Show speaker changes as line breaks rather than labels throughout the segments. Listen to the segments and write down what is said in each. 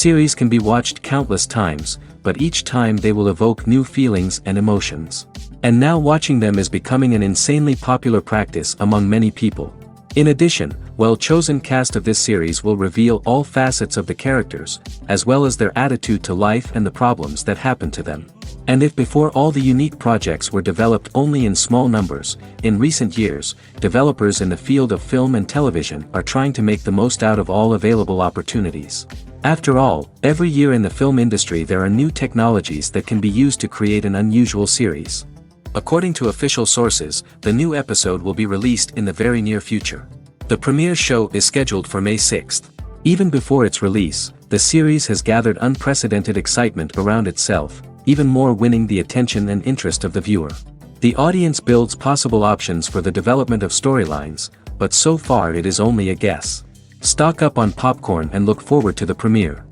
series can be watched countless times, but each time they will evoke new feelings and emotions. And now watching them is becoming an insanely popular practice among many people. In addition, well-chosen cast of this series will reveal all facets of the characters, as well as their attitude to life and the problems that happen to them. And if before all the unique projects were developed only in small numbers, in recent years, developers in the field of film and television are trying to make the most out of all available opportunities. After all, every year in the film industry there are new technologies that can be used to create an unusual series. According to official sources, the new episode will be released in the very near future. The premiere show is scheduled for May 6th. Even before its release, the series has gathered unprecedented excitement around itself, even more winning the attention and interest of the viewer. The audience builds possible options for the development of storylines, but so far it is only a guess. Stock up on popcorn and look forward to the premiere.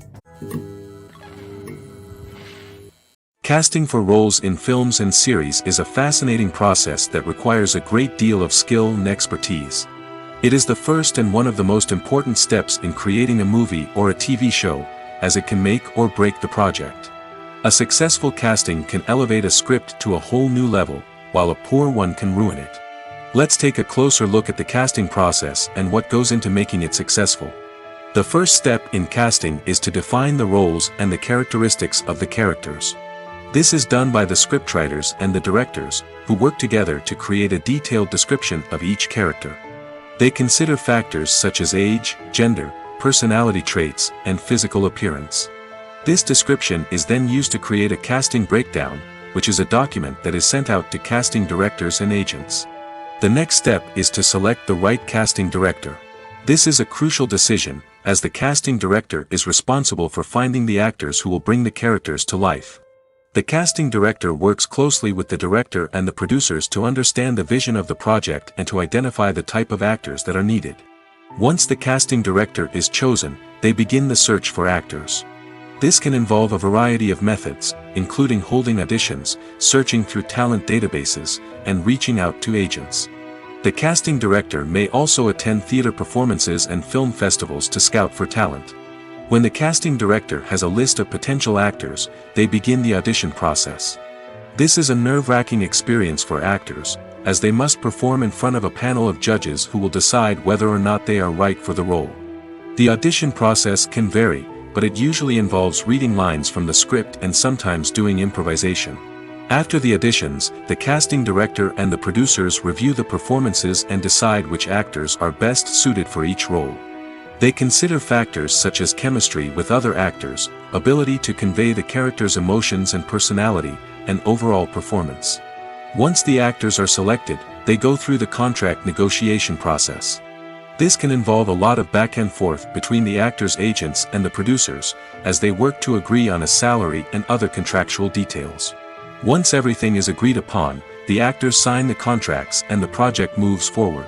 Casting for roles in films and series is a fascinating process that requires a great deal of skill and expertise. It is the first and one of the most important steps in creating a movie or a TV show, as it can make or break the project. A successful casting can elevate a script to a whole new level, while a poor one can ruin it. Let's take a closer look at the casting process and what goes into making it successful. The first step in casting is to define the roles and the characteristics of the characters. This is done by the scriptwriters and the directors, who work together to create a detailed description of each character. They consider factors such as age, gender, personality traits, and physical appearance. This description is then used to create a casting breakdown, which is a document that is sent out to casting directors and agents. The next step is to select the right casting director. This is a crucial decision, as the casting director is responsible for finding the actors who will bring the characters to life. The casting director works closely with the director and the producers to understand the vision of the project and to identify the type of actors that are needed. Once the casting director is chosen, they begin the search for actors. This can involve a variety of methods, including holding auditions, searching through talent databases, and reaching out to agents. The casting director may also attend theater performances and film festivals to scout for talent. When the casting director has a list of potential actors, they begin the audition process. This is a nerve-wracking experience for actors, as they must perform in front of a panel of judges who will decide whether or not they are right for the role. The audition process can vary, but it usually involves reading lines from the script and sometimes doing improvisation. After the auditions, the casting director and the producers review the performances and decide which actors are best suited for each role. They consider factors such as chemistry with other actors, ability to convey the character's emotions and personality, and overall performance. Once the actors are selected, they go through the contract negotiation process. This can involve a lot of back and forth between the actors' agents and the producers, as they work to agree on a salary and other contractual details. Once everything is agreed upon, the actors sign the contracts and the project moves forward.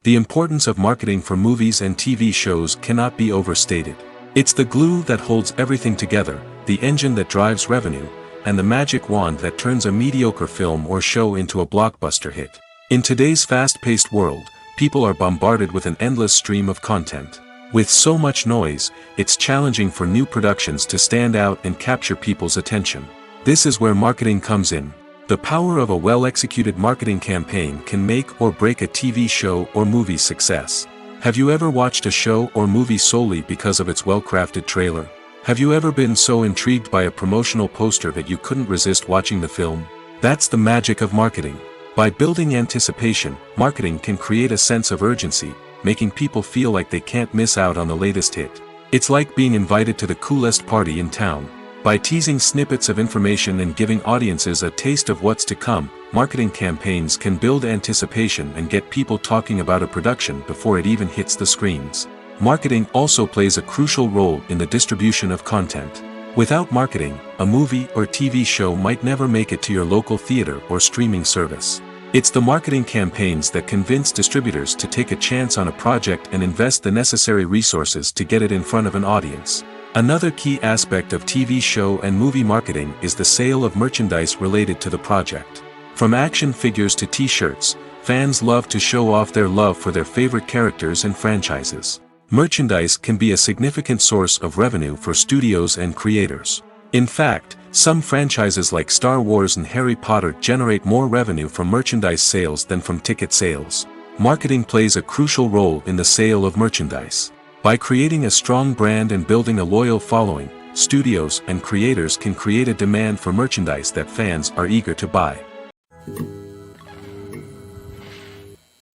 The importance of marketing for movies and TV shows cannot be overstated. It's the glue that holds everything together, the engine that drives revenue, and the magic wand that turns a mediocre film or show into a blockbuster hit. In today's fast-paced world, people are bombarded with an endless stream of content. With so much noise, it's challenging for new productions to stand out and capture people's attention. This is where marketing comes in. The power of a well-executed marketing campaign can make or break a TV show or movie's success. Have you ever watched a show or movie solely because of its well-crafted trailer? Have you ever been so intrigued by a promotional poster that you couldn't resist watching the film? That's the magic of marketing. By building anticipation, marketing can create a sense of urgency, making people feel like they can't miss out on the latest hit. It's like being invited to the coolest party in town. By teasing snippets of information and giving audiences a taste of what's to come, marketing campaigns can build anticipation and get people talking about a production before it even hits the screens. Marketing also plays a crucial role in the distribution of content. Without marketing, a movie or TV show might never make it to your local theater or streaming service. It's the marketing campaigns that convince distributors to take a chance on a project and invest the necessary resources to get it in front of an audience. Another key aspect of TV show and movie marketing is the sale of merchandise related to the project. From action figures to t-shirts, fans love to show off their love for their favorite characters and franchises. Merchandise can be a significant source of revenue for studios and creators. In fact, some franchises like Star Wars and Harry Potter generate more revenue from merchandise sales than from ticket sales. Marketing plays a crucial role in the sale of merchandise. By creating a strong brand and building a loyal following, studios and creators can create a demand for merchandise that fans are eager to buy.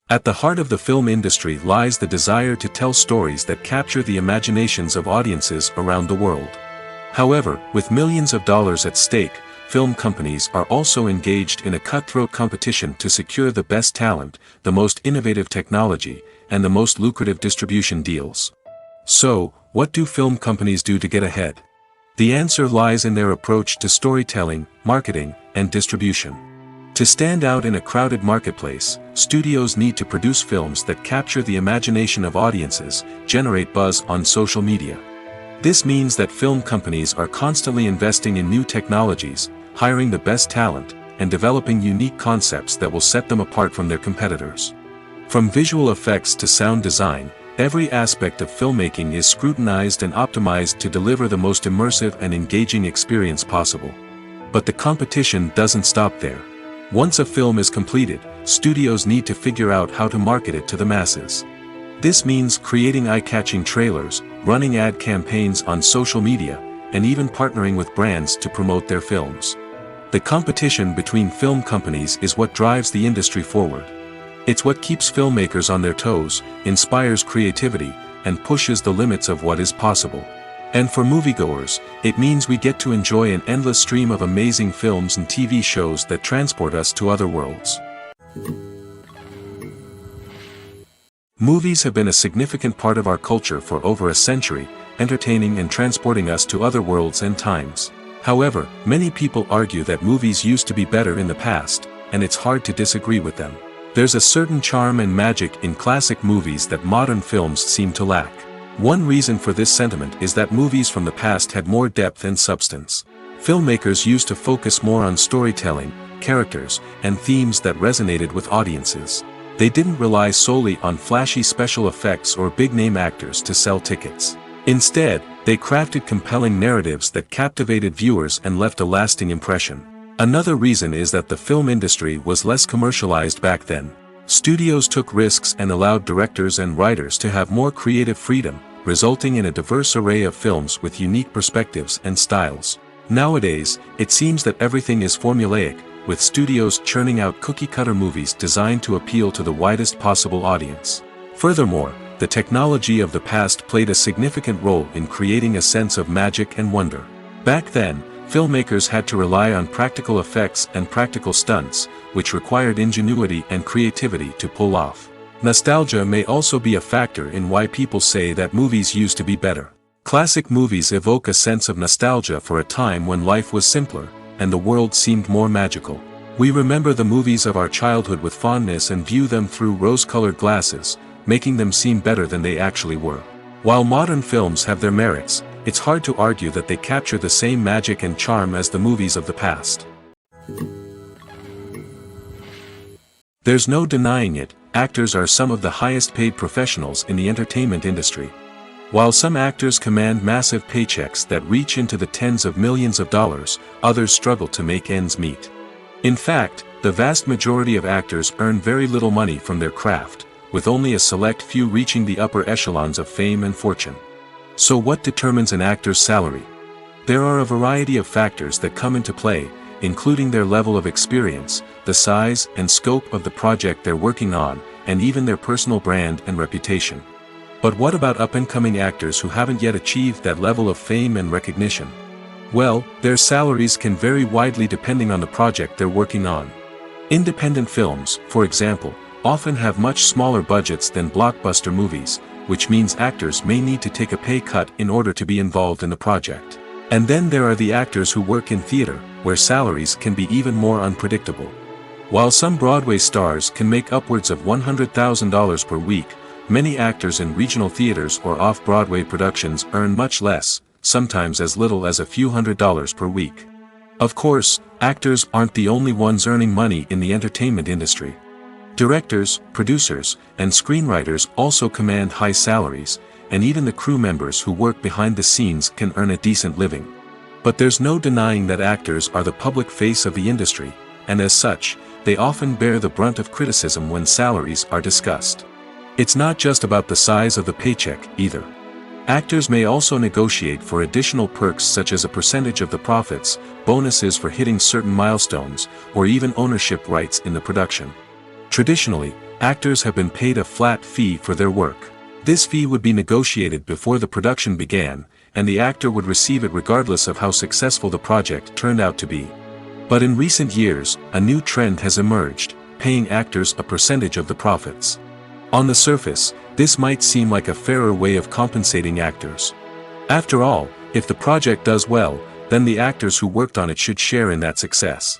At the heart of the film industry lies the desire to tell stories that capture the imaginations of audiences around the world. However, with millions of dollars at stake, film companies are also engaged in a cutthroat competition to secure the best talent, the most innovative technology, and the most lucrative distribution deals. So, what do film companies do to get ahead? The answer lies in their approach to storytelling, marketing, and distribution. To stand out in a crowded marketplace, studios need to produce films that capture the imagination of audiences, generate buzz on social media. This means that film companies are constantly investing in new technologies, hiring the best talent, and developing unique concepts that will set them apart from their competitors. From visual effects to sound design, every aspect of filmmaking is scrutinized and optimized to deliver the most immersive and engaging experience possible. But the competition doesn't stop there. Once a film is completed, studios need to figure out how to market it to the masses. This means creating eye-catching trailers, running ad campaigns on social media, and even partnering with brands to promote their films. The competition between film companies is what drives the industry forward. It's what keeps filmmakers on their toes, inspires creativity, and pushes the limits of what is possible. And for moviegoers, it means we get to enjoy an endless stream of amazing films and TV shows that transport us to other worlds. Movies have been a significant part of our culture for over a century, entertaining and transporting us to other worlds and times. However, many people argue that movies used to be better in the past, and it's hard to disagree with them. There's a certain charm and magic in classic movies that modern films seem to lack. One reason for this sentiment is that movies from the past had more depth and substance. Filmmakers used to focus more on storytelling, characters, and themes that resonated with audiences. They didn't rely solely on flashy special effects or big-name actors to sell tickets. Instead, they crafted compelling narratives that captivated viewers and left a lasting impression. Another reason is that the film industry was less commercialized back then. Studios took risks and allowed directors and writers to have more creative freedom, resulting in a diverse array of films with unique perspectives and styles. Nowadays, it seems that everything is formulaic, with studios churning out cookie-cutter movies designed to appeal to the widest possible audience. Furthermore, the technology of the past played a significant role in creating a sense of magic and wonder. Back then, filmmakers had to rely on practical effects and practical stunts, which required ingenuity and creativity to pull off. Nostalgia may also be a factor in why people say that movies used to be better. Classic movies evoke a sense of nostalgia for a time when life was simpler, and the world seemed more magical. We remember the movies of our childhood with fondness and view them through rose-colored glasses, making them seem better than they actually were. While modern films have their merits, it's hard to argue that they capture the same magic and charm as the movies of the past. There's no denying it, actors are some of the highest-paid professionals in the entertainment industry. While some actors command massive paychecks that reach into the tens of millions of dollars, others struggle to make ends meet. In fact, the vast majority of actors earn very little money from their craft, with only a select few reaching the upper echelons of fame and fortune. So what determines an actor's salary? There are a variety of factors that come into play, including their level of experience, the size and scope of the project they're working on, and even their personal brand and reputation. But what about up-and-coming actors who haven't yet achieved that level of fame and recognition? Well, their salaries can vary widely depending on the project they're working on. Independent films, for example, often have much smaller budgets than blockbuster movies, which means actors may need to take a pay cut in order to be involved in the project. And then there are the actors who work in theater, where salaries can be even more unpredictable. While some Broadway stars can make upwards of $100,000 per week, many actors in regional theaters or off-Broadway productions earn much less, sometimes as little as a few $100s per week. Of course, actors aren't the only ones earning money in the entertainment industry. Directors, producers, and screenwriters also command high salaries, and even the crew members who work behind the scenes can earn a decent living. But there's no denying that actors are the public face of the industry, and as such, they often bear the brunt of criticism when salaries are discussed. It's not just about the size of the paycheck, either. Actors may also negotiate for additional perks such as a percentage of the profits, bonuses for hitting certain milestones, or even ownership rights in the production. Traditionally, actors have been paid a flat fee for their work. This fee would be negotiated before the production began, and the actor would receive it regardless of how successful the project turned out to be. But in recent years, a new trend has emerged, paying actors a percentage of the profits. On the surface, this might seem like a fairer way of compensating actors. After all, if the project does well, then the actors who worked on it should share in that success.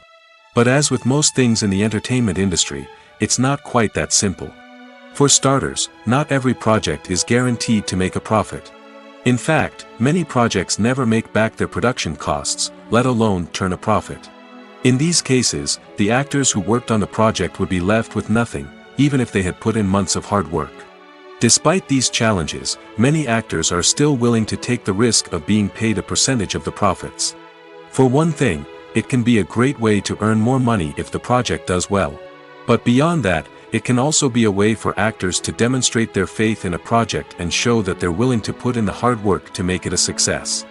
But as with most things in the entertainment industry, it's not quite that simple. For starters, not every project is guaranteed to make a profit. In fact, many projects never make back their production costs, let alone turn a profit. In these cases, the actors who worked on the project would be left with nothing, even if they had put in months of hard work. Despite these challenges, many actors are still willing to take the risk of being paid a percentage of the profits. For one thing, it can be a great way to earn more money if the project does well. But beyond that, it can also be a way for actors to demonstrate their faith in a project and show that they're willing to put in the hard work to make it a success.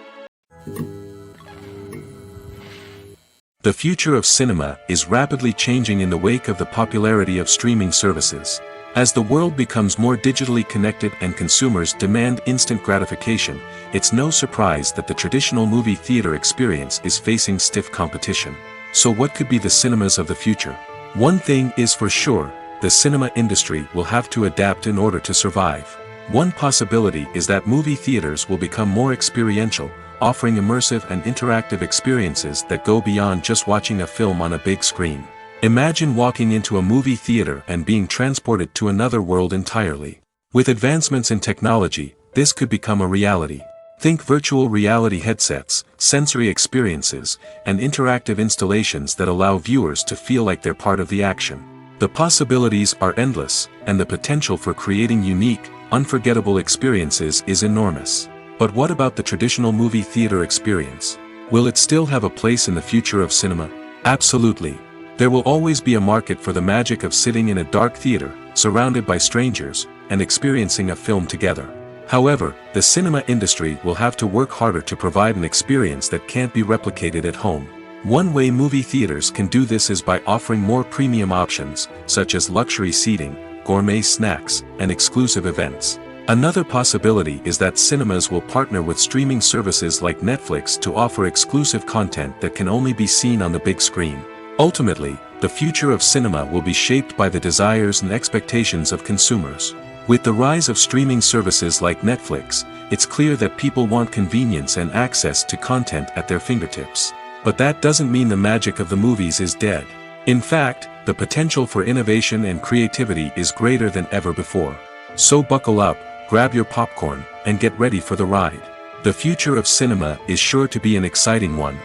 The future of cinema is rapidly changing in the wake of the popularity of streaming services. As the world becomes more digitally connected and consumers demand instant gratification, it's no surprise that the traditional movie theater experience is facing stiff competition. So what could be the cinemas of the future? One thing is for sure, the cinema industry will have to adapt in order to survive. One possibility is that movie theaters will become more experiential, offering immersive and interactive experiences that go beyond just watching a film on a big screen. Imagine walking into a movie theater and being transported to another world entirely. With advancements in technology, this could become a reality. Think virtual reality headsets, sensory experiences, and interactive installations that allow viewers to feel like they're part of the action. The possibilities are endless, and the potential for creating unique, unforgettable experiences is enormous. But what about the traditional movie theater experience? Will it still have a place in the future of cinema? Absolutely. There will always be a market for the magic of sitting in a dark theater, surrounded by strangers, and experiencing a film together. However, the cinema industry will have to work harder to provide an experience that can't be replicated at home. One way movie theaters can do this is by offering more premium options, such as luxury seating, gourmet snacks, and exclusive events. Another possibility is that cinemas will partner with streaming services like Netflix to offer exclusive content that can only be seen on the big screen. Ultimately, the future of cinema will be shaped by the desires and expectations of consumers. With the rise of streaming services like Netflix, it's clear that people want convenience and access to content at their fingertips. But that doesn't mean the magic of the movies is dead. In fact, the potential for innovation and creativity is greater than ever before. So buckle up, grab your popcorn, and get ready for the ride. The future of cinema is sure to be an exciting one.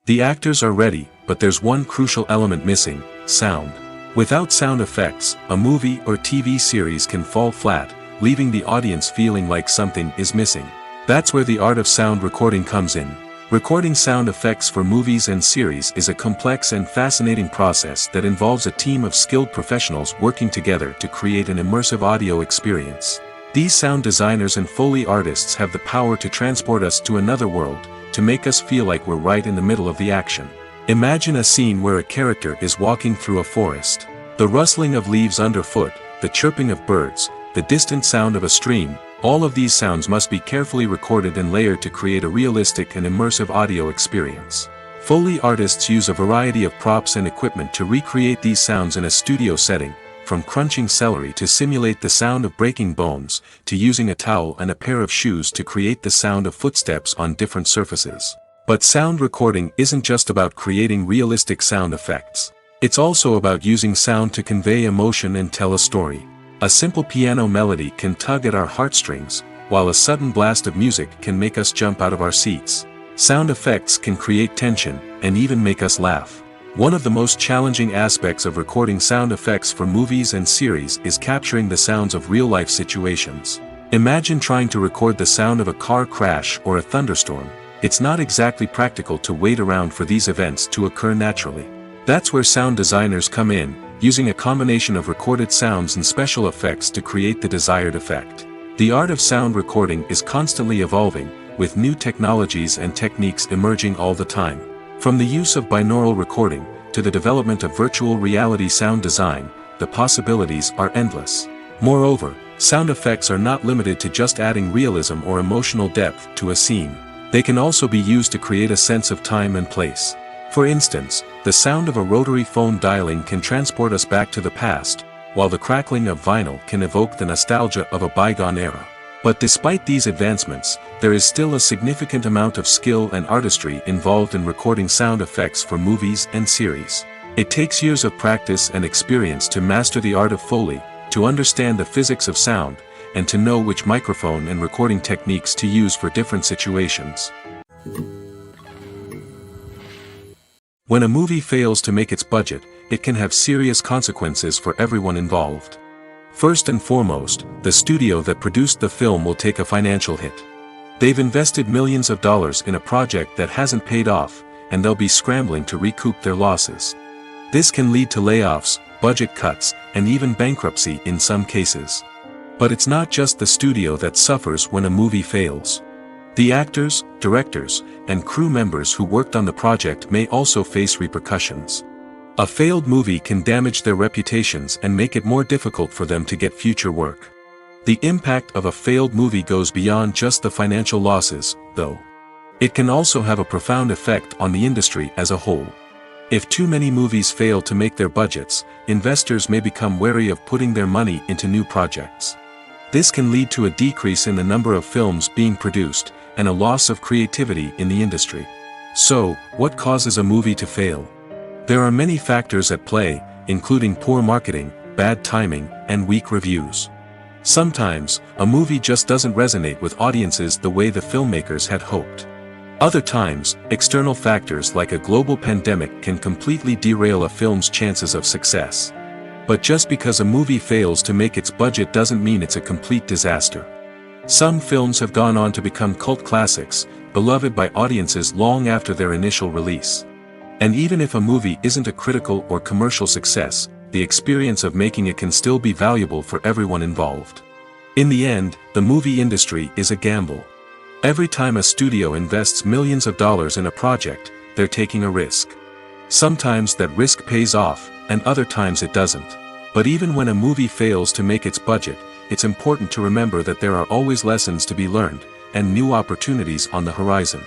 The actors are ready, but there's one crucial element missing: sound. Without sound effects, a movie or TV series can fall flat, leaving the audience feeling like something is missing. That's where the art of sound recording comes in. Recording sound effects for movies and series is a complex and fascinating process that involves a team of skilled professionals working together to create an immersive audio experience. These sound designers and Foley artists have the power to transport us to another world, to make us feel like we're right in the middle of the action. Imagine a scene where a character is walking through a forest. The rustling of leaves underfoot, the chirping of birds, the distant sound of a stream, all of these sounds must be carefully recorded and layered to create a realistic and immersive audio experience. Foley artists use a variety of props and equipment to recreate these sounds in a studio setting, from crunching celery to simulate the sound of breaking bones, to using a towel and a pair of shoes to create the sound of footsteps on different surfaces. But sound recording isn't just about creating realistic sound effects. It's also about using sound to convey emotion and tell a story. A simple piano melody can tug at our heartstrings, while a sudden blast of music can make us jump out of our seats. Sound effects can create tension, and even make us laugh. One of the most challenging aspects of recording sound effects for movies and series is capturing the sounds of real-life situations. Imagine trying to record the sound of a car crash or a thunderstorm. It's not exactly practical to wait around for these events to occur naturally. That's where sound designers come in, using a combination of recorded sounds and special effects to create the desired effect. The art of sound recording is constantly evolving, with new technologies and techniques emerging all the time. From the use of binaural recording, to the development of virtual reality sound design, the possibilities are endless. Moreover, sound effects are not limited to just adding realism or emotional depth to a scene. They can also be used to create a sense of time and place. For instance, the sound of a rotary phone dialing can transport us back to the past, while the crackling of vinyl can evoke the nostalgia of a bygone era. But despite these advancements, there is still a significant amount of skill and artistry involved in recording sound effects for movies and series. It takes years of practice and experience to master the art of Foley, to understand the physics of sound, and to know which microphone and recording techniques to use for different situations. When a movie fails to make its budget, it can have serious consequences for everyone involved. First and foremost, the studio that produced the film will take a financial hit. They've invested millions of dollars in a project that hasn't paid off, and they'll be scrambling to recoup their losses. This can lead to layoffs, budget cuts, and even bankruptcy in some cases. But it's not just the studio that suffers when a movie fails. The actors, directors, and crew members who worked on the project may also face repercussions. A failed movie can damage their reputations and make it more difficult for them to get future work. The impact of a failed movie goes beyond just the financial losses, though. It can also have a profound effect on the industry as a whole. If too many movies fail to make their budgets, investors may become wary of putting their money into new projects. This can lead to a decrease in the number of films being produced, and a loss of creativity in the industry. So, what causes a movie to fail? There are many factors at play, including poor marketing, bad timing, and weak reviews. Sometimes, a movie just doesn't resonate with audiences the way the filmmakers had hoped. Other times, external factors like a global pandemic can completely derail a film's chances of success. But just because a movie fails to make its budget doesn't mean it's a complete disaster. Some films have gone on to become cult classics, beloved by audiences long after their initial release. And even if a movie isn't a critical or commercial success, the experience of making it can still be valuable for everyone involved. In the end, the movie industry is a gamble. Every time a studio invests millions of dollars in a project, they're taking a risk. Sometimes that risk pays off, and other times it doesn't. But even when a movie fails to make its budget, it's important to remember that there are always lessons to be learned, and new opportunities on the horizon.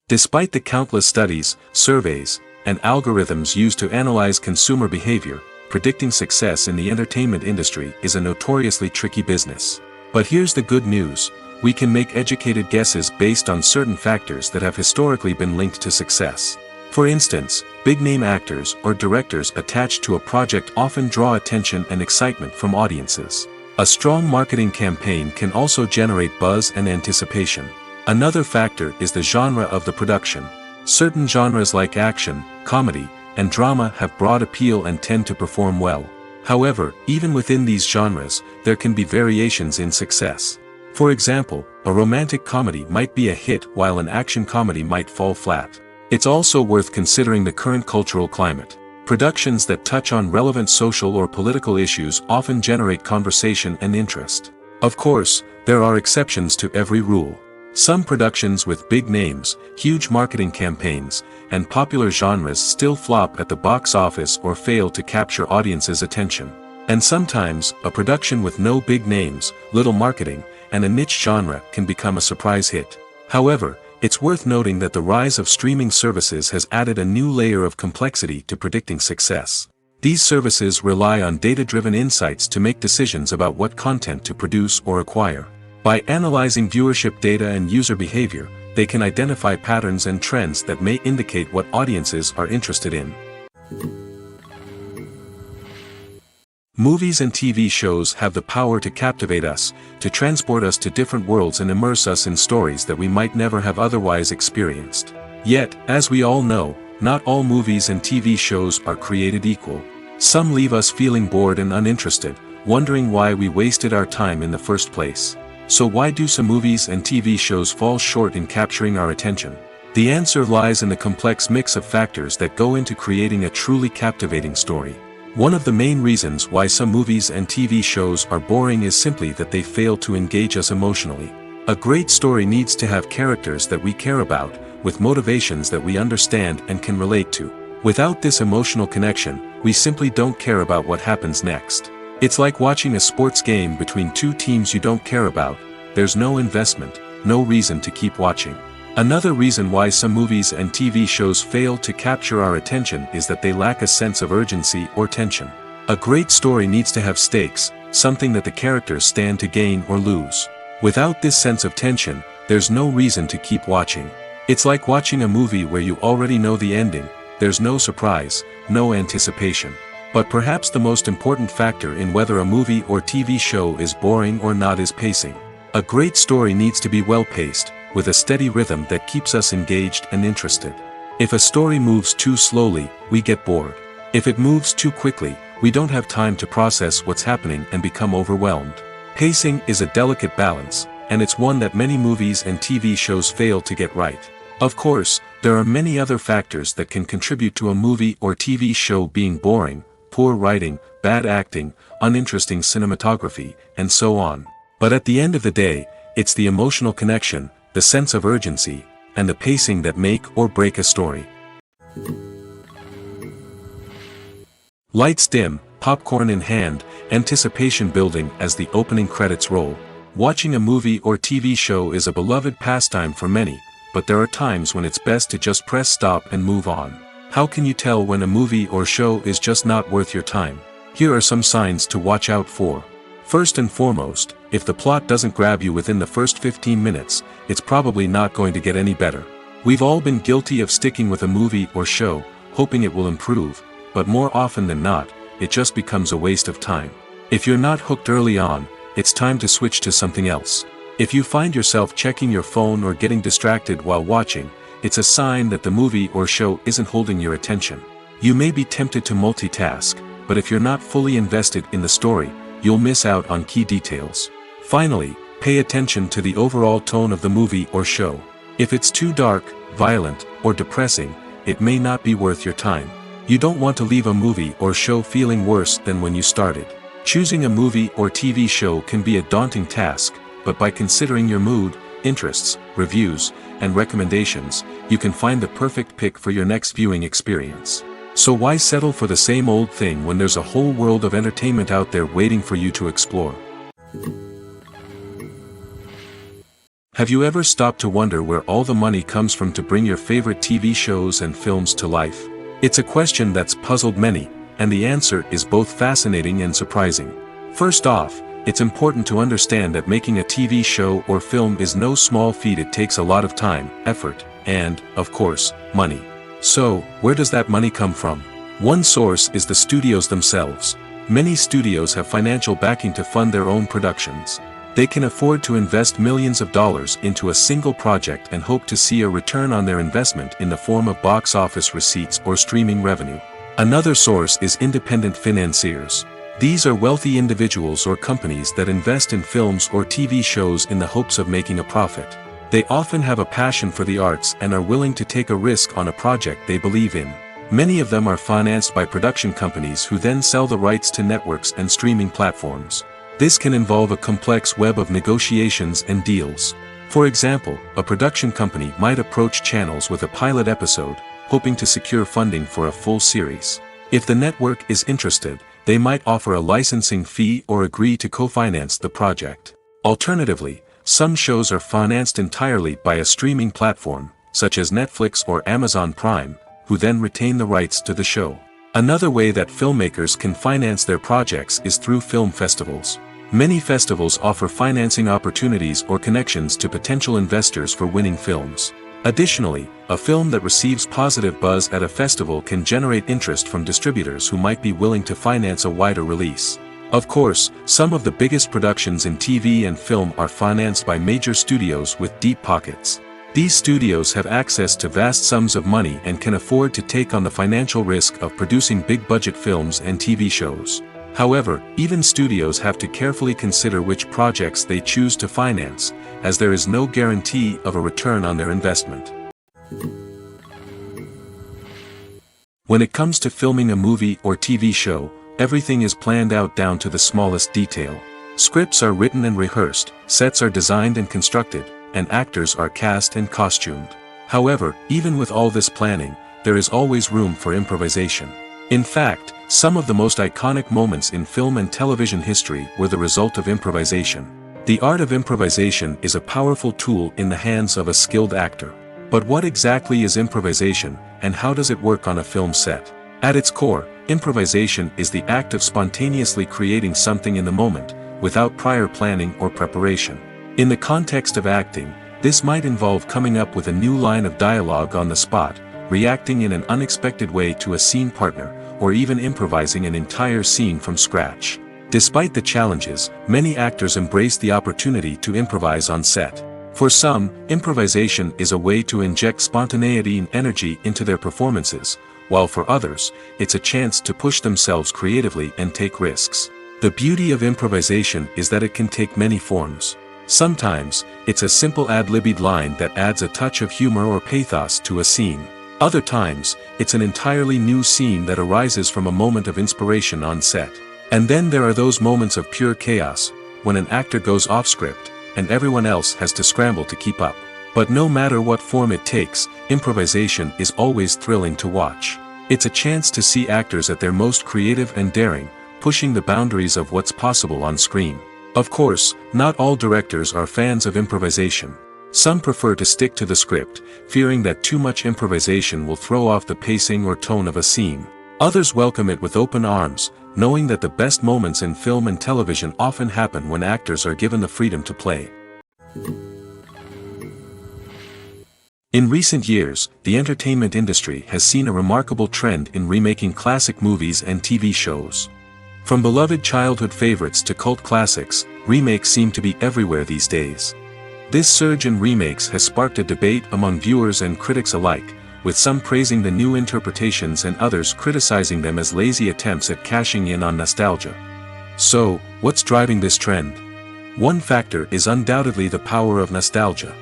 Despite the countless studies, surveys, and algorithms used to analyze consumer behavior, predicting success in the entertainment industry is a notoriously tricky business. But here's the good news: we can make educated guesses based on certain factors that have historically been linked to success. For instance, big-name actors or directors attached to a project often draw attention and excitement from audiences. A strong marketing campaign can also generate buzz and anticipation. Another factor is the genre of the production. Certain genres like action, comedy, and drama have broad appeal and tend to perform well. However, even within these genres, there can be variations in success. For example, a romantic comedy might be a hit while an action comedy might fall flat. It's also worth considering the current cultural climate. Productions that touch on relevant social or political issues often generate conversation and interest. Of course, there are exceptions to every rule. Some productions with big names, huge marketing campaigns, and popular genres still flop at the box office or fail to capture audiences' attention. And sometimes, a production with no big names, little marketing, and a niche genre can become a surprise hit. However, it's worth noting that the rise of streaming services has added a new layer of complexity to predicting success. These services rely on data-driven insights to make decisions about what content to produce or acquire. By analyzing viewership data and user behavior, they can identify patterns and trends that may indicate what audiences are interested in. Movies and TV shows have the power to captivate us, to transport us to different worlds and immerse us in stories that we might never have otherwise experienced. Yet, as we all know, not all movies and TV shows are created equal. Some leave us feeling bored and uninterested, wondering why we wasted our time in the first place. So why do some movies and TV shows fall short in capturing our attention? The answer lies in the complex mix of factors that go into creating a truly captivating story. One of the main reasons why some movies and TV shows are boring is simply that they fail to engage us emotionally. A great story needs to have characters that we care about, with motivations that we understand and can relate to. Without this emotional connection, we simply don't care about what happens next. It's like watching a sports game between two teams you don't care about. There's no investment, no reason to keep watching. Another reason why some movies and TV shows fail to capture our attention is that they lack a sense of urgency or tension. A great story needs to have stakes, something that the characters stand to gain or lose. Without this sense of tension, there's no reason to keep watching. It's like watching a movie where you already know the ending. There's no surprise, no anticipation. But perhaps the most important factor in whether a movie or TV show is boring or not is pacing. A great story needs to be well-paced, with a steady rhythm that keeps us engaged and interested. If a story moves too slowly, we get bored. If it moves too quickly, we don't have time to process what's happening and become overwhelmed. Pacing is a delicate balance, and it's one that many movies and TV shows fail to get right. Of course, there are many other factors that can contribute to a movie or TV show being boring: poor writing, bad acting, uninteresting cinematography, and so on. But at the end of the day, it's the emotional connection, the sense of urgency, and the pacing that make or break a story. Lights dim, popcorn in hand, anticipation building as the opening credits roll. Watching a movie or TV show is a beloved pastime for many, but there are times when it's best to just press stop and move on. How can you tell when a movie or show is just not worth your time? Here are some signs to watch out for. First and foremost, if the plot doesn't grab you within the first 15 minutes, it's probably not going to get any better. We've all been guilty of sticking with a movie or show, hoping it will improve, but more often than not, it just becomes a waste of time. If you're not hooked early on, it's time to switch to something else. If you find yourself checking your phone or getting distracted while watching, it's a sign that the movie or show isn't holding your attention. You may be tempted to multitask, but if you're not fully invested in the story, you'll miss out on key details. Finally, pay attention to the overall tone of the movie or show. If it's too dark, violent, or depressing, it may not be worth your time. You don't want to leave a movie or show feeling worse than when you started. Choosing a movie or TV show can be a daunting task, but by considering your mood, interests, reviews, and recommendations, you can find the perfect pick for your next viewing experience. So why settle for the same old thing when there's a whole world of entertainment out there waiting for you to explore? Have you ever stopped to wonder where all the money comes from to bring your favorite TV shows and films to life? It's a question that's puzzled many, and the answer is both fascinating and surprising. First off, it's important to understand that making a TV show or film is no small feat. It takes a lot of time, effort, and, of course, money. So, where does that money come from? One source is the studios themselves. Many studios have financial backing to fund their own productions. They can afford to invest millions of dollars into a single project and hope to see a return on their investment in the form of box office receipts or streaming revenue. Another source is independent financiers. These are wealthy individuals or companies that invest in films or TV shows in the hopes of making a profit. They often have a passion for the arts and are willing to take a risk on a project they believe in. Many of them are financed by production companies who then sell the rights to networks and streaming platforms. This can involve a complex web of negotiations and deals. For example, a production company might approach channels with a pilot episode, hoping to secure funding for a full series. If the network is interested, they might offer a licensing fee or agree to co-finance the project. Alternatively, some shows are financed entirely by a streaming platform, such as Netflix or Amazon Prime, who then retain the rights to the show. Another way that filmmakers can finance their projects is through film festivals. Many festivals offer financing opportunities or connections to potential investors for winning films. Additionally, a film that receives positive buzz at a festival can generate interest from distributors who might be willing to finance a wider release. Of course, some of the biggest productions in TV and film are financed by major studios with deep pockets. These studios have access to vast sums of money and can afford to take on the financial risk of producing big-budget films and TV shows. However, even studios have to carefully consider which projects they choose to finance, as there is no guarantee of a return on their investment. When it comes to filming a movie or TV show, everything is planned out down to the smallest detail. Scripts are written and rehearsed, sets are designed and constructed, and actors are cast and costumed. However, even with all this planning, there is always room for improvisation. In fact, some of the most iconic moments in film and television history were the result of improvisation. The art of improvisation is a powerful tool in the hands of a skilled actor. But what exactly is improvisation, and how does it work on a film set? At its core, improvisation is the act of spontaneously creating something in the moment, without prior planning or preparation. In the context of acting, this might involve coming up with a new line of dialogue on the spot, reacting in an unexpected way to a scene partner, or even improvising an entire scene from scratch. Despite the challenges, many actors embrace the opportunity to improvise on set. For some, improvisation is a way to inject spontaneity and energy into their performances, while for others, it's a chance to push themselves creatively and take risks. The beauty of improvisation is that it can take many forms. Sometimes, it's a simple ad-libbed line that adds a touch of humor or pathos to a scene. Other times, it's an entirely new scene that arises from a moment of inspiration on set. And then there are those moments of pure chaos, when an actor goes off script, and everyone else has to scramble to keep up. But no matter what form it takes, improvisation is always thrilling to watch. It's a chance to see actors at their most creative and daring, pushing the boundaries of what's possible on screen. Of course, not all directors are fans of improvisation. Some prefer to stick to the script, fearing that too much improvisation will throw off the pacing or tone of a scene. Others welcome it with open arms, knowing that the best moments in film and television often happen when actors are given the freedom to play. In recent years, the entertainment industry has seen a remarkable trend in remaking classic movies and TV shows. From beloved childhood favorites to cult classics, remakes seem to be everywhere these days. This surge in remakes has sparked a debate among viewers and critics alike, with some praising the new interpretations and others criticizing them as lazy attempts at cashing in on nostalgia. So, what's driving this trend? One factor is undoubtedly the power of nostalgia.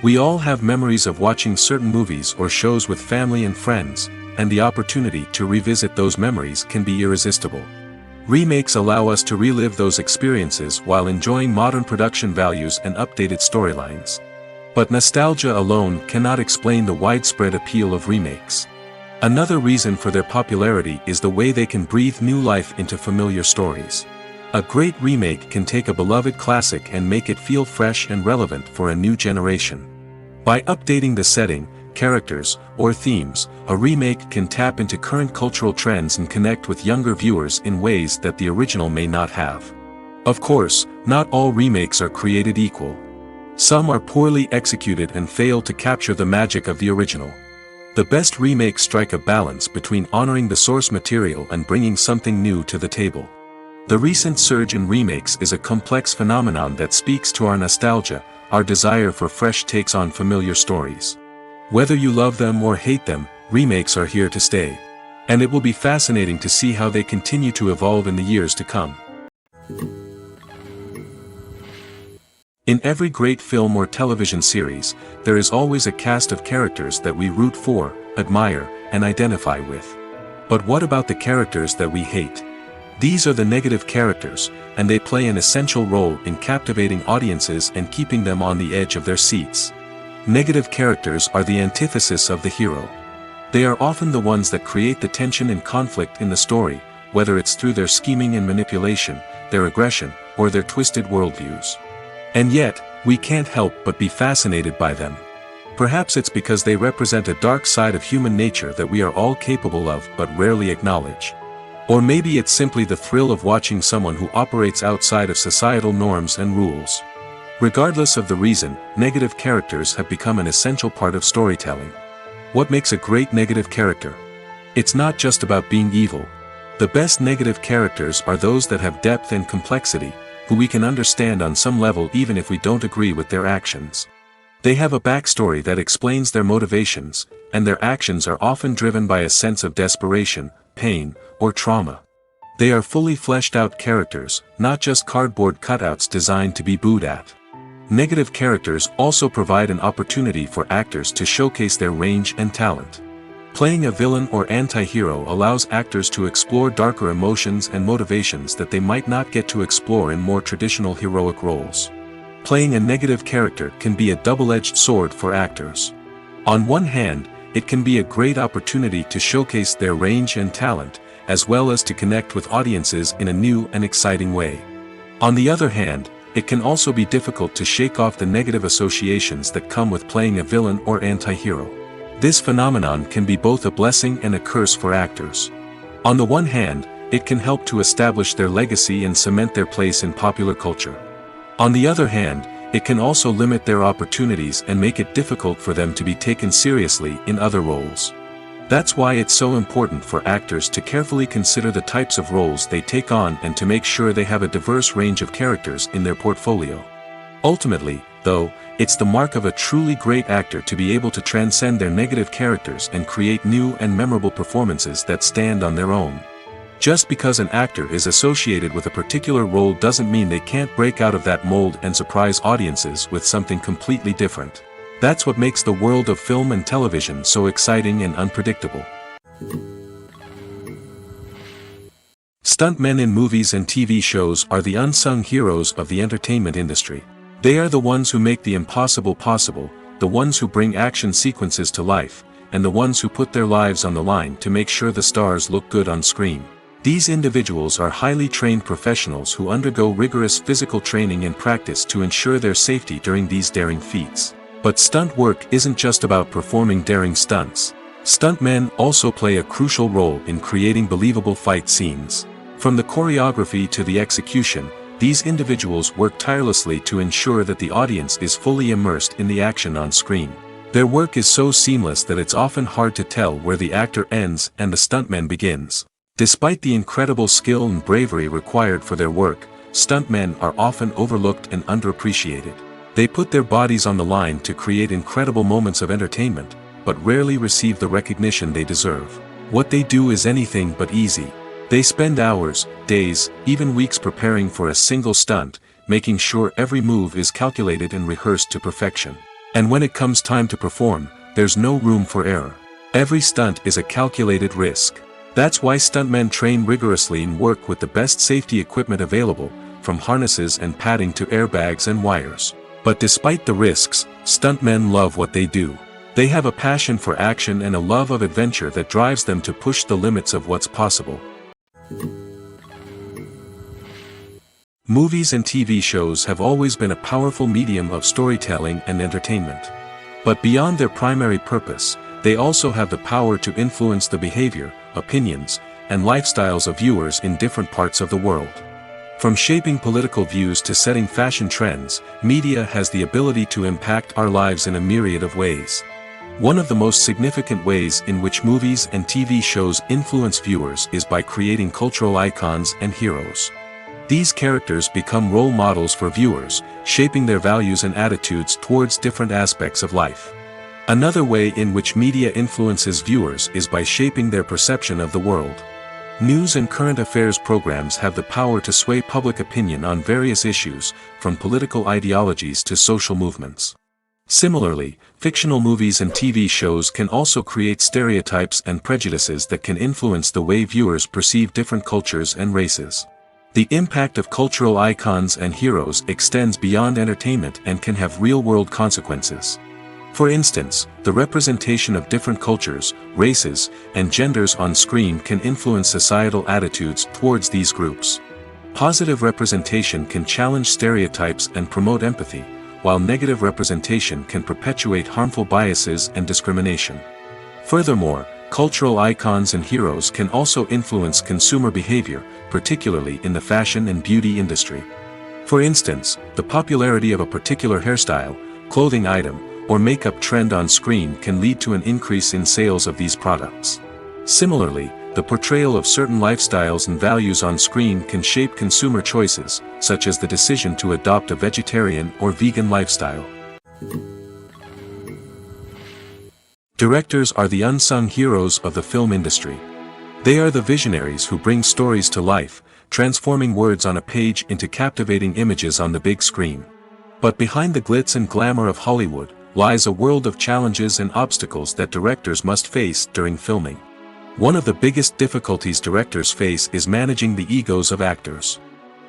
We all have memories of watching certain movies or shows with family and friends, and the opportunity to revisit those memories can be irresistible. Remakes allow us to relive those experiences while enjoying modern production values and updated storylines. But nostalgia alone cannot explain the widespread appeal of remakes. Another reason for their popularity is the way they can breathe new life into familiar stories. A great remake can take a beloved classic and make it feel fresh and relevant for a new generation. By updating the setting, characters, or themes, a remake can tap into current cultural trends and connect with younger viewers in ways that the original may not have. Of course, not all remakes are created equal. Some are poorly executed and fail to capture the magic of the original. The best remakes strike a balance between honoring the source material and bringing something new to the table. The recent surge in remakes is a complex phenomenon that speaks to our nostalgia, our desire for fresh takes on familiar stories. Whether you love them or hate them, remakes are here to stay. And it will be fascinating to see how they continue to evolve in the years to come. In every great film or television series, there is always a cast of characters that we root for, admire, and identify with. But what about the characters that we hate? These are the negative characters, and they play an essential role in captivating audiences and keeping them on the edge of their seats. Negative characters are the antithesis of the hero. They are often the ones that create the tension and conflict in the story, whether it's through their scheming and manipulation, their aggression, or their twisted worldviews. And yet, we can't help but be fascinated by them. Perhaps it's because they represent a dark side of human nature that we are all capable of but rarely acknowledge. Or maybe it's simply the thrill of watching someone who operates outside of societal norms and rules. Regardless of the reason, negative characters have become an essential part of storytelling. What makes a great negative character? It's not just about being evil. The best negative characters are those that have depth and complexity, who we can understand on some level even if we don't agree with their actions. They have a backstory that explains their motivations, and their actions are often driven by a sense of desperation, pain, or trauma. They are fully fleshed out characters, not just cardboard cutouts designed to be booed at. Negative characters also provide an opportunity for actors to showcase their range and talent. Playing a villain or anti-hero allows actors to explore darker emotions and motivations that they might not get to explore in more traditional heroic roles. Playing a negative character can be a double-edged sword for actors. On one hand, it can be a great opportunity to showcase their range and talent, as well as to connect with audiences in a new and exciting way. On the other hand, it can also be difficult to shake off the negative associations that come with playing a villain or anti-hero. This phenomenon can be both a blessing and a curse for actors. On the one hand, it can help to establish their legacy and cement their place in popular culture. On the other hand, it can also limit their opportunities and make it difficult for them to be taken seriously in other roles. That's why it's so important for actors to carefully consider the types of roles they take on and to make sure they have a diverse range of characters in their portfolio. Ultimately, though, it's the mark of a truly great actor to be able to transcend their negative characters and create new and memorable performances that stand on their own. Just because an actor is associated with a particular role doesn't mean they can't break out of that mold and surprise audiences with something completely different. That's what makes the world of film and television so exciting and unpredictable. Stuntmen in movies and TV shows are the unsung heroes of the entertainment industry. They are the ones who make the impossible possible, the ones who bring action sequences to life, and the ones who put their lives on the line to make sure the stars look good on screen. These individuals are highly trained professionals who undergo rigorous physical training and practice to ensure their safety during these daring feats. But stunt work isn't just about performing daring stunts. Stuntmen also play a crucial role in creating believable fight scenes. From the choreography to the execution, these individuals work tirelessly to ensure that the audience is fully immersed in the action on screen. Their work is so seamless that it's often hard to tell where the actor ends and the stuntman begins. Despite the incredible skill and bravery required for their work, stuntmen are often overlooked and underappreciated. They put their bodies on the line to create incredible moments of entertainment, but rarely receive the recognition they deserve. What they do is anything but easy. They spend hours, days, even weeks preparing for a single stunt, making sure every move is calculated and rehearsed to perfection. And when it comes time to perform, there's no room for error. Every stunt is a calculated risk. That's why stuntmen train rigorously and work with the best safety equipment available, from harnesses and padding to airbags and wires. But despite the risks, stuntmen love what they do. They have a passion for action and a love of adventure that drives them to push the limits of what's possible. Movies and TV shows have always been a powerful medium of storytelling and entertainment. But beyond their primary purpose, they also have the power to influence the behavior, opinions, and lifestyles of viewers in different parts of the world. From shaping political views to setting fashion trends, media has the ability to impact our lives in a myriad of ways. One of the most significant ways in which movies and TV shows influence viewers is by creating cultural icons and heroes. These characters become role models for viewers, shaping their values and attitudes towards different aspects of life. Another way in which media influences viewers is by shaping their perception of the world. News and current affairs programs have the power to sway public opinion on various issues, from political ideologies to social movements. Similarly, fictional movies and TV shows can also create stereotypes and prejudices that can influence the way viewers perceive different cultures and races. The impact of cultural icons and heroes extends beyond entertainment and can have real-world consequences. For instance, the representation of different cultures, races, and genders on screen can influence societal attitudes towards these groups. Positive representation can challenge stereotypes and promote empathy, while negative representation can perpetuate harmful biases and discrimination. Furthermore, cultural icons and heroes can also influence consumer behavior, particularly in the fashion and beauty industry. For instance, the popularity of a particular hairstyle, clothing item, or makeup trend on screen can lead to an increase in sales of these products. Similarly, the portrayal of certain lifestyles and values on screen can shape consumer choices, such as the decision to adopt a vegetarian or vegan lifestyle. Directors are the unsung heroes of the film industry. They are the visionaries who bring stories to life, transforming words on a page into captivating images on the big screen. But behind the glitz and glamour of Hollywood lies a world of challenges and obstacles that directors must face during filming. One of the biggest difficulties directors face is managing the egos of actors.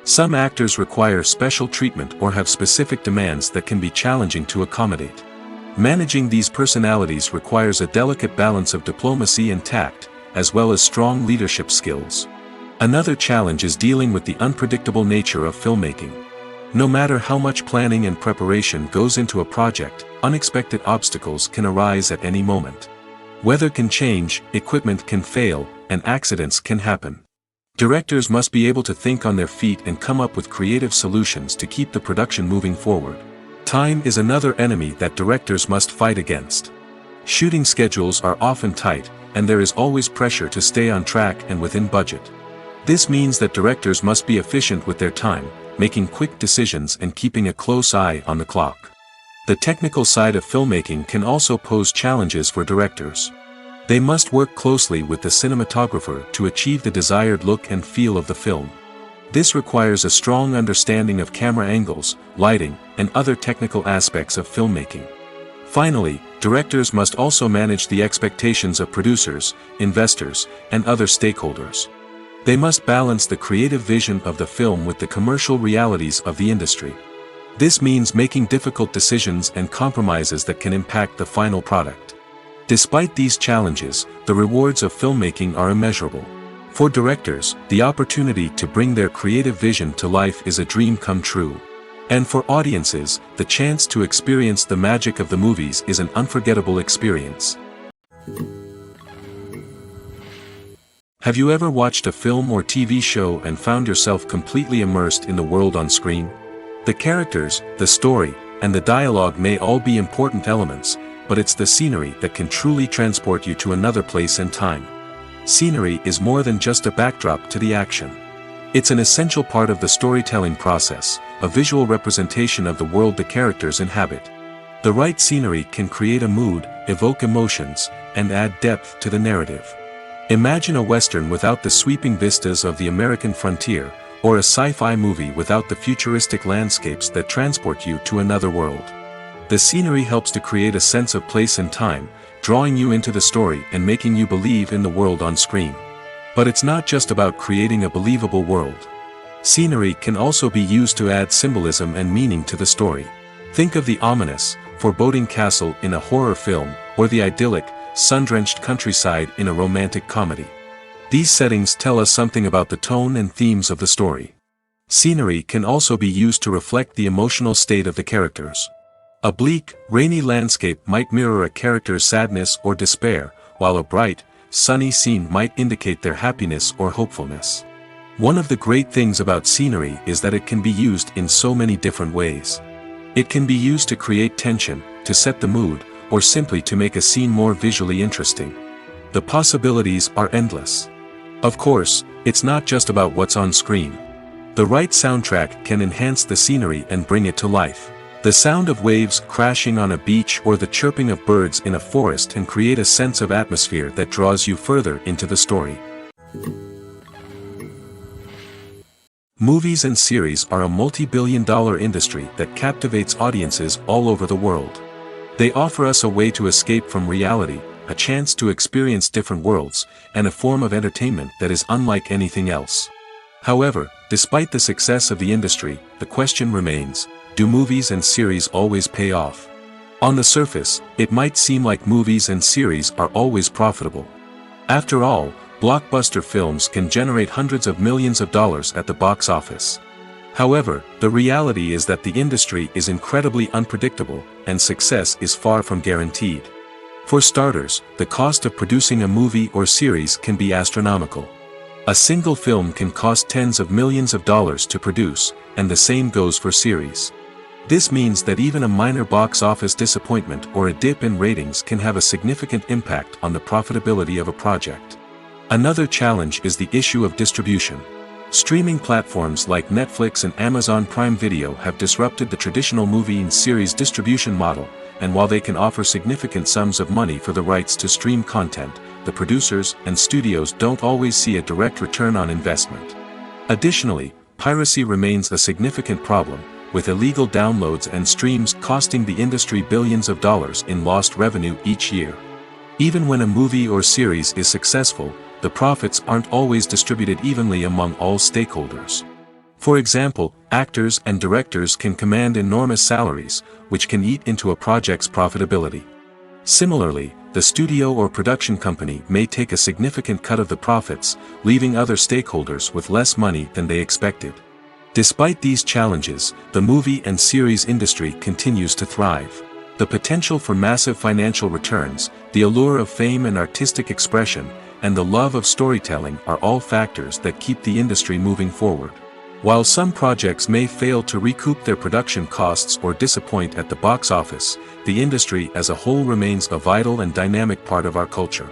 Some actors require special treatment or have specific demands that can be challenging to accommodate. Managing these personalities requires a delicate balance of diplomacy and tact, as well as strong leadership skills. Another challenge is dealing with the unpredictable nature of filmmaking. No matter how much planning and preparation goes into a project, unexpected obstacles can arise at any moment. Weather can change, equipment can fail, and accidents can happen. Directors must be able to think on their feet and come up with creative solutions to keep the production moving forward. Time is another enemy that directors must fight against. Shooting schedules are often tight, and there is always pressure to stay on track and within budget. This means that directors must be efficient with their time, making quick decisions and keeping a close eye on the clock. The technical side of filmmaking can also pose challenges for directors. They must work closely with the cinematographer to achieve the desired look and feel of the film. This requires a strong understanding of camera angles, lighting, and other technical aspects of filmmaking. Finally, directors must also manage the expectations of producers, investors, and other stakeholders. They must balance the creative vision of the film with the commercial realities of the industry. This means making difficult decisions and compromises that can impact the final product. Despite these challenges, the rewards of filmmaking are immeasurable. For directors, the opportunity to bring their creative vision to life is a dream come true. And for audiences, the chance to experience the magic of the movies is an unforgettable experience. Have you ever watched a film or TV show and found yourself completely immersed in the world on screen? The characters, the story, and the dialogue may all be important elements, but it's the scenery that can truly transport you to another place and time. Scenery is more than just a backdrop to the action. It's an essential part of the storytelling process, a visual representation of the world the characters inhabit. The right scenery can create a mood, evoke emotions, and add depth to the narrative. Imagine a Western without the sweeping vistas of the American frontier, or a sci-fi movie without the futuristic landscapes that transport you to another world. The scenery helps to create a sense of place and time, drawing you into the story and making you believe in the world on screen. But it's not just about creating a believable world. Scenery can also be used to add symbolism and meaning to the story. Think of the ominous, foreboding castle in a horror film, or the idyllic, sun-drenched countryside in a romantic comedy. These settings tell us something about the tone and themes of the story. Scenery can also be used to reflect the emotional state of the characters. A bleak, rainy landscape might mirror a character's sadness or despair, while a bright, sunny scene might indicate their happiness or hopefulness. One of the great things about scenery is that it can be used in so many different ways. It can be used to create tension, to set the mood, or simply to make a scene more visually interesting. The possibilities are endless. Of course, it's not just about what's on screen. The right soundtrack can enhance the scenery and bring it to life. The sound of waves crashing on a beach or the chirping of birds in a forest can create a sense of atmosphere that draws you further into the story. Movies and series are a multi-billion-dollar industry that captivates audiences all over the world. They offer us a way to escape from reality, a chance to experience different worlds, and a form of entertainment that is unlike anything else. However, despite the success of the industry, the question remains, do movies and series always pay off? On the surface, it might seem like movies and series are always profitable. After all, blockbuster films can generate hundreds of millions of dollars at the box office. However, the reality is that the industry is incredibly unpredictable, and success is far from guaranteed. For starters, the cost of producing a movie or series can be astronomical. A single film can cost tens of millions of dollars to produce, and the same goes for series. This means that even a minor box office disappointment or a dip in ratings can have a significant impact on the profitability of a project. Another challenge is the issue of distribution. Streaming platforms like Netflix and Amazon Prime Video have disrupted the traditional movie and series distribution model, and while they can offer significant sums of money for the rights to stream content, the producers and studios don't always see a direct return on investment. Additionally, piracy remains a significant problem, with illegal downloads and streams costing the industry billions of dollars in lost revenue each year. Even when a movie or series is successful, the profits aren't always distributed evenly among all stakeholders. For example, actors and directors can command enormous salaries, which can eat into a project's profitability. Similarly, the studio or production company may take a significant cut of the profits, leaving other stakeholders with less money than they expected. Despite these challenges, the movie and series industry continues to thrive. The potential for massive financial returns, the allure of fame and artistic expression, and the love of storytelling are all factors that keep the industry moving forward. While some projects may fail to recoup their production costs or disappoint at the box office, the industry as a whole remains a vital and dynamic part of our culture.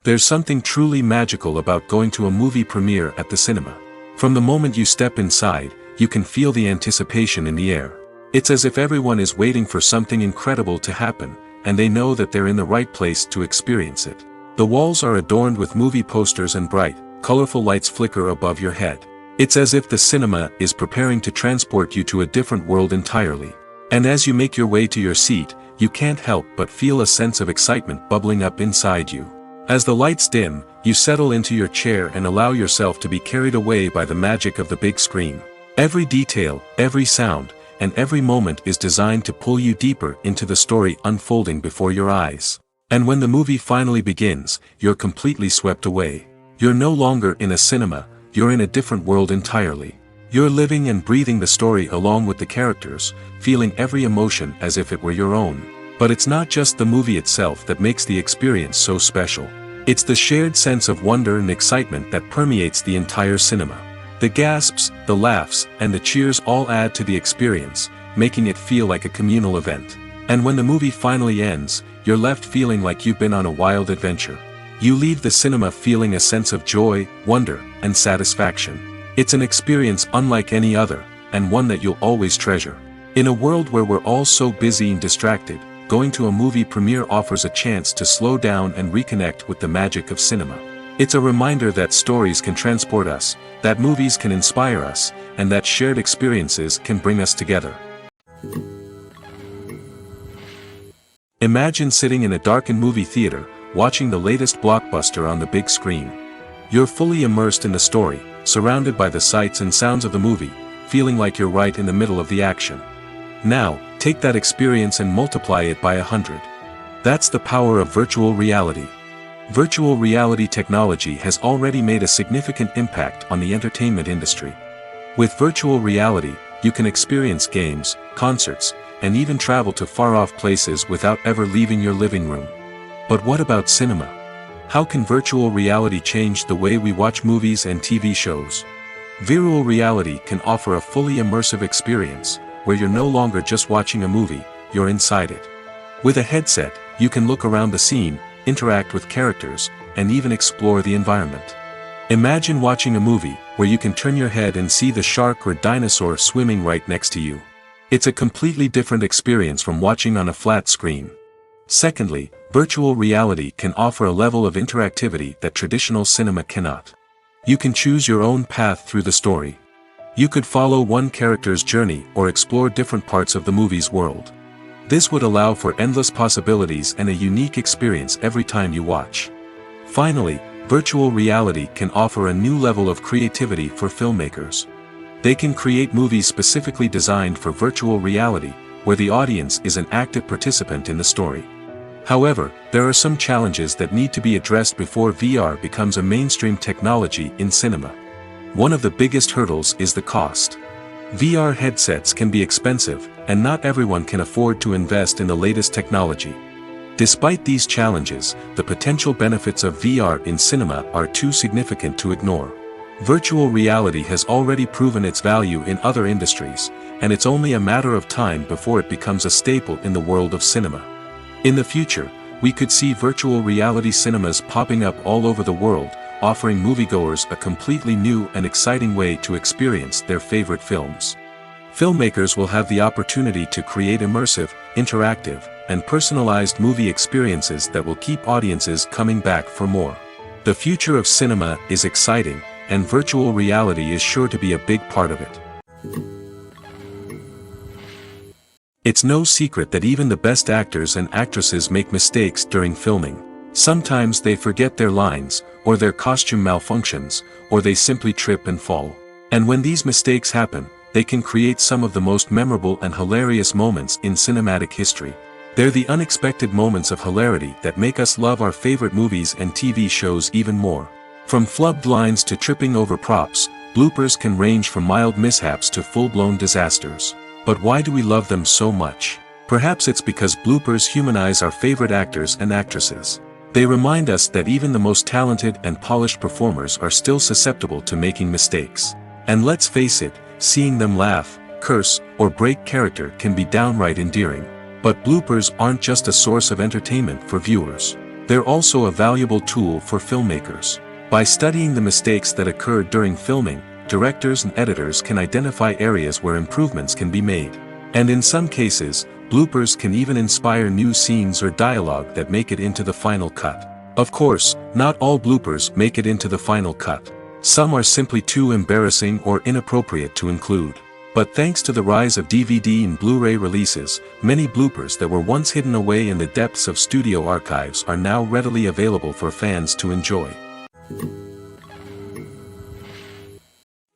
There's something truly magical about going to a movie premiere at the cinema. From the moment you step inside, you can feel the anticipation in the air. It's as if everyone is waiting for something incredible to happen, and they know that they're in the right place to experience it. The walls are adorned with movie posters and bright, colorful lights flicker above your head. It's as if the cinema is preparing to transport you to a different world entirely. And as you make your way to your seat, you can't help but feel a sense of excitement bubbling up inside you. As the lights dim, you settle into your chair and allow yourself to be carried away by the magic of the big screen. Every detail, every sound, and every moment is designed to pull you deeper into the story unfolding before your eyes. And when the movie finally begins, you're completely swept away. You're no longer in a cinema, you're in a different world entirely. You're living and breathing the story along with the characters, feeling every emotion as if it were your own. But it's not just the movie itself that makes the experience so special. It's the shared sense of wonder and excitement that permeates the entire cinema. The gasps, the laughs, and the cheers all add to the experience, making it feel like a communal event. And when the movie finally ends, you're left feeling like you've been on a wild adventure. You leave the cinema feeling a sense of joy, wonder, and satisfaction. It's an experience unlike any other, and one that you'll always treasure. In a world where we're all so busy and distracted, going to a movie premiere offers a chance to slow down and reconnect with the magic of cinema. It's a reminder that stories can transport us, that movies can inspire us, and that shared experiences can bring us together. Imagine sitting in a darkened movie theater, watching the latest blockbuster on the big screen. You're fully immersed in the story, surrounded by the sights and sounds of the movie, feeling like you're right in the middle of the action. Now, take that experience and multiply it by 100. That's the power of virtual reality. Virtual reality technology has already made a significant impact on the entertainment industry. With virtual reality, you can experience games, concerts, and even travel to far-off places without ever leaving your living room. But what about cinema? How can virtual reality change the way we watch movies and TV shows? Virtual reality can offer a fully immersive experience, where you're no longer just watching a movie, you're inside it. With a headset, you can look around the scene, interact with characters, and even explore the environment. Imagine watching a movie, where you can turn your head and see the shark or dinosaur swimming right next to you. It's a completely different experience from watching on a flat screen. Secondly, virtual reality can offer a level of interactivity that traditional cinema cannot. You can choose your own path through the story. You could follow one character's journey or explore different parts of the movie's world. This would allow for endless possibilities and a unique experience every time you watch. Finally, virtual reality can offer a new level of creativity for filmmakers. They can create movies specifically designed for virtual reality, where the audience is an active participant in the story. However, there are some challenges that need to be addressed before VR becomes a mainstream technology in cinema. One of the biggest hurdles is the cost. VR headsets can be expensive, and not everyone can afford to invest in the latest technology. Despite these challenges, the potential benefits of VR in cinema are too significant to ignore. Virtual reality has already proven its value in other industries, and it's only a matter of time before it becomes a staple in the world of cinema. In the future, we could see virtual reality cinemas popping up all over the world, offering moviegoers a completely new and exciting way to experience their favorite films. Filmmakers will have the opportunity to create immersive, interactive, and personalized movie experiences that will keep audiences coming back for more. The future of cinema is exciting, and virtual reality is sure to be a big part of it. It's no secret that even the best actors and actresses make mistakes during filming. Sometimes they forget their lines, or their costume malfunctions, or they simply trip and fall. And when these mistakes happen, they can create some of the most memorable and hilarious moments in cinematic history. They're the unexpected moments of hilarity that make us love our favorite movies and TV shows even more. From flubbed lines to tripping over props, bloopers can range from mild mishaps to full-blown disasters. But why do we love them so much? Perhaps it's because bloopers humanize our favorite actors and actresses. They remind us that even the most talented and polished performers are still susceptible to making mistakes. And let's face it, seeing them laugh, curse, or break character can be downright endearing. But bloopers aren't just a source of entertainment for viewers. They're also a valuable tool for filmmakers. By studying the mistakes that occurred during filming, directors and editors can identify areas where improvements can be made. And in some cases, bloopers can even inspire new scenes or dialogue that make it into the final cut. Of course, not all bloopers make it into the final cut. Some are simply too embarrassing or inappropriate to include. But thanks to the rise of DVD and Blu-ray releases, many bloopers that were once hidden away in the depths of studio archives are now readily available for fans to enjoy.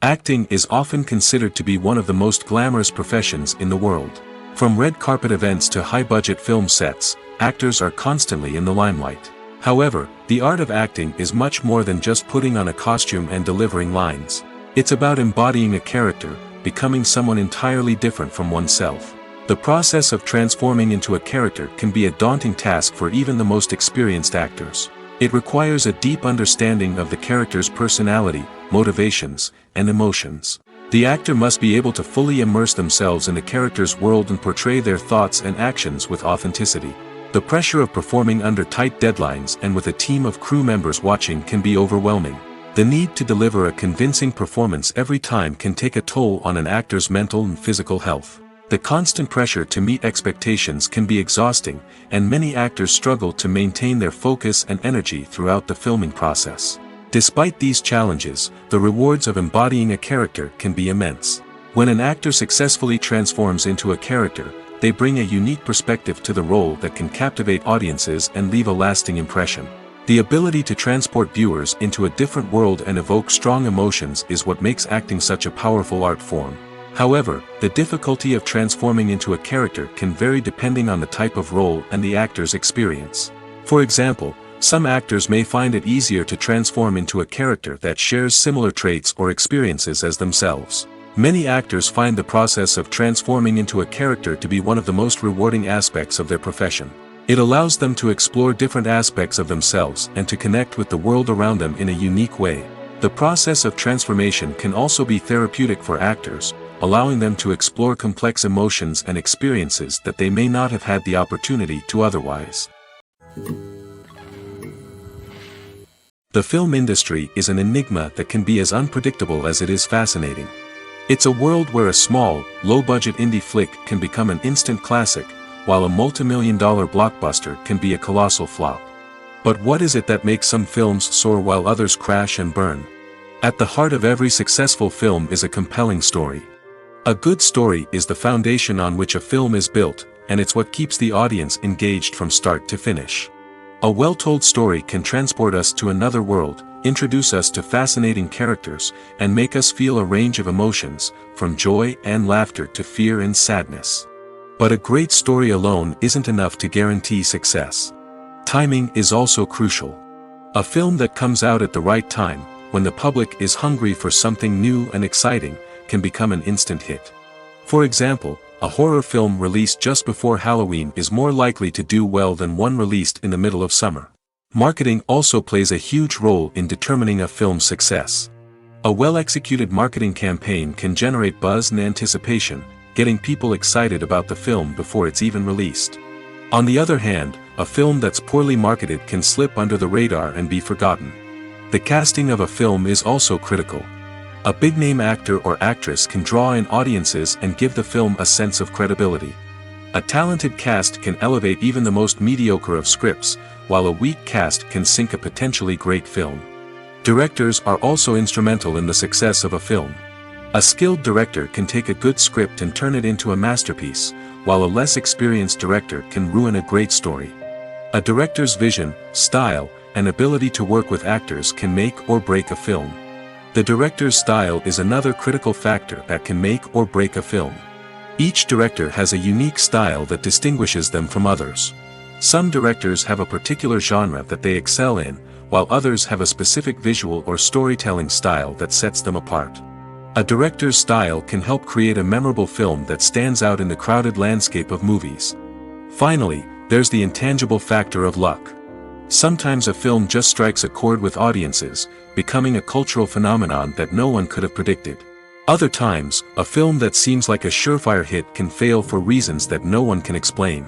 Acting is often considered to be one of the most glamorous professions in the world. From red carpet events to high-budget film sets, actors are constantly in the limelight. However, the art of acting is much more than just putting on a costume and delivering lines. It's about embodying a character, becoming someone entirely different from oneself. The process of transforming into a character can be a daunting task for even the most experienced actors. It requires a deep understanding of the character's personality, motivations, and emotions. The actor must be able to fully immerse themselves in the character's world and portray their thoughts and actions with authenticity. The pressure of performing under tight deadlines and with a team of crew members watching can be overwhelming. The need to deliver a convincing performance every time can take a toll on an actor's mental and physical health. The constant pressure to meet expectations can be exhausting, and many actors struggle to maintain their focus and energy throughout the filming process. Despite these challenges, the rewards of embodying a character can be immense. When an actor successfully transforms into a character, they bring a unique perspective to the role that can captivate audiences and leave a lasting impression. The ability to transport viewers into a different world and evoke strong emotions is what makes acting such a powerful art form. However, the difficulty of transforming into a character can vary depending on the type of role and the actor's experience. For example, some actors may find it easier to transform into a character that shares similar traits or experiences as themselves. Many actors find the process of transforming into a character to be one of the most rewarding aspects of their profession. It allows them to explore different aspects of themselves and to connect with the world around them in a unique way. The process of transformation can also be therapeutic for actors, allowing them to explore complex emotions and experiences that they may not have had the opportunity to otherwise. The film industry is an enigma that can be as unpredictable as it is fascinating. It's a world where a small, low-budget indie flick can become an instant classic, while a multi-million-dollar blockbuster can be a colossal flop. But what is it that makes some films soar while others crash and burn? At the heart of every successful film is a compelling story. A good story is the foundation on which a film is built, and it's what keeps the audience engaged from start to finish. A well-told story can transport us to another world, introduce us to fascinating characters, and make us feel a range of emotions, from joy and laughter to fear and sadness. But a great story alone isn't enough to guarantee success. Timing is also crucial. A film that comes out at the right time, when the public is hungry for something new and exciting, can become an instant hit. For example, a horror film released just before Halloween is more likely to do well than one released in the middle of summer. Marketing also plays a huge role in determining a film's success. A well-executed marketing campaign can generate buzz and anticipation, getting people excited about the film before it's even released. On the other hand, a film that's poorly marketed can slip under the radar and be forgotten. The casting of a film is also critical. A big-name actor or actress can draw in audiences and give the film a sense of credibility. A talented cast can elevate even the most mediocre of scripts, while a weak cast can sink a potentially great film. Directors are also instrumental in the success of a film. A skilled director can take a good script and turn it into a masterpiece, while a less experienced director can ruin a great story. A director's vision, style, and ability to work with actors can make or break a film. The director's style is another critical factor that can make or break a film. Each director has a unique style that distinguishes them from others. Some directors have a particular genre that they excel in, while others have a specific visual or storytelling style that sets them apart. A director's style can help create a memorable film that stands out in the crowded landscape of movies. Finally, there's the intangible factor of luck. Sometimes a film just strikes a chord with audiences, becoming a cultural phenomenon that no one could have predicted. Other times, a film that seems like a surefire hit can fail for reasons that no one can explain.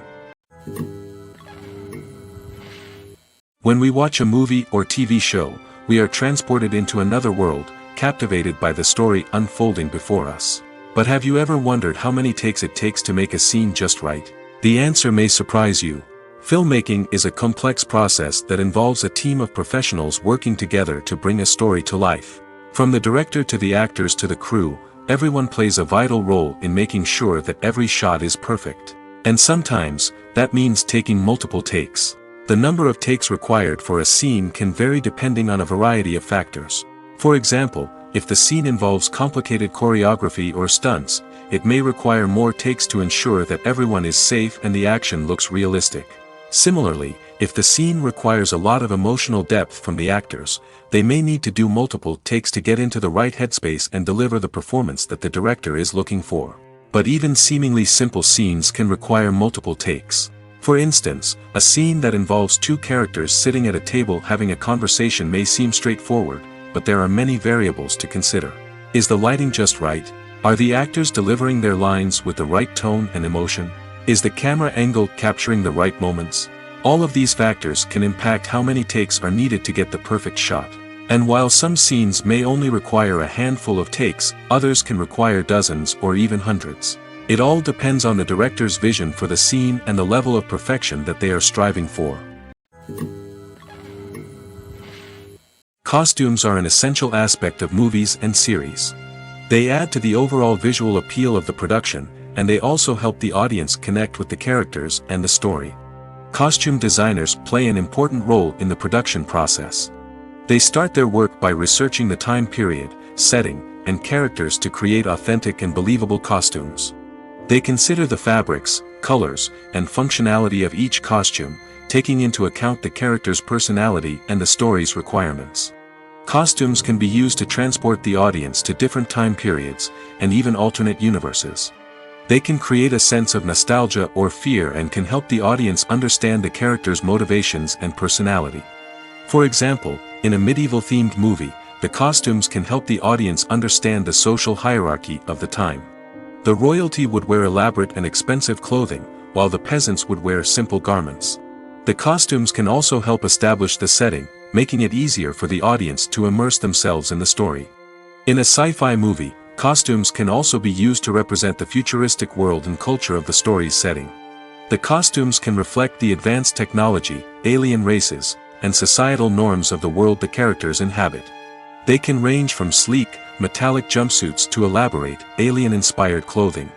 When we watch a movie or TV show, we are transported into another world, captivated by the story unfolding before us. But have you ever wondered how many takes it takes to make a scene just right? The answer may surprise you. Filmmaking is a complex process that involves a team of professionals working together to bring a story to life. From the director to the actors to the crew, everyone plays a vital role in making sure that every shot is perfect. And sometimes, that means taking multiple takes. The number of takes required for a scene can vary depending on a variety of factors. For example, if the scene involves complicated choreography or stunts, it may require more takes to ensure that everyone is safe and the action looks realistic. Similarly, if the scene requires a lot of emotional depth from the actors, they may need to do multiple takes to get into the right headspace and deliver the performance that the director is looking for. But even seemingly simple scenes can require multiple takes. For instance, a scene that involves two characters sitting at a table having a conversation may seem straightforward, but there are many variables to consider. Is the lighting just right? Are the actors delivering their lines with the right tone and emotion? Is the camera angle capturing the right moments? All of these factors can impact how many takes are needed to get the perfect shot. And while some scenes may only require a handful of takes, others can require dozens or even hundreds. It all depends on the director's vision for the scene and the level of perfection that they are striving for. Costumes are an essential aspect of movies and series. They add to the overall visual appeal of the production, and they also help the audience connect with the characters and the story. Costume designers play an important role in the production process. They start their work by researching the time period, setting, and characters to create authentic and believable costumes. They consider the fabrics, colors, and functionality of each costume, taking into account the character's personality and the story's requirements. Costumes can be used to transport the audience to different time periods, and even alternate universes. They can create a sense of nostalgia or fear and can help the audience understand the character's motivations and personality. For example, in a medieval-themed movie, the costumes can help the audience understand the social hierarchy of the time. The royalty would wear elaborate and expensive clothing, while the peasants would wear simple garments. The costumes can also help establish the setting, making it easier for the audience to immerse themselves in the story. In a sci-fi movie, costumes can also be used to represent the futuristic world and culture of the story's setting. The costumes can reflect the advanced technology, alien races, and societal norms of the world the characters inhabit. They can range from sleek, metallic jumpsuits to elaborate, alien-inspired clothing.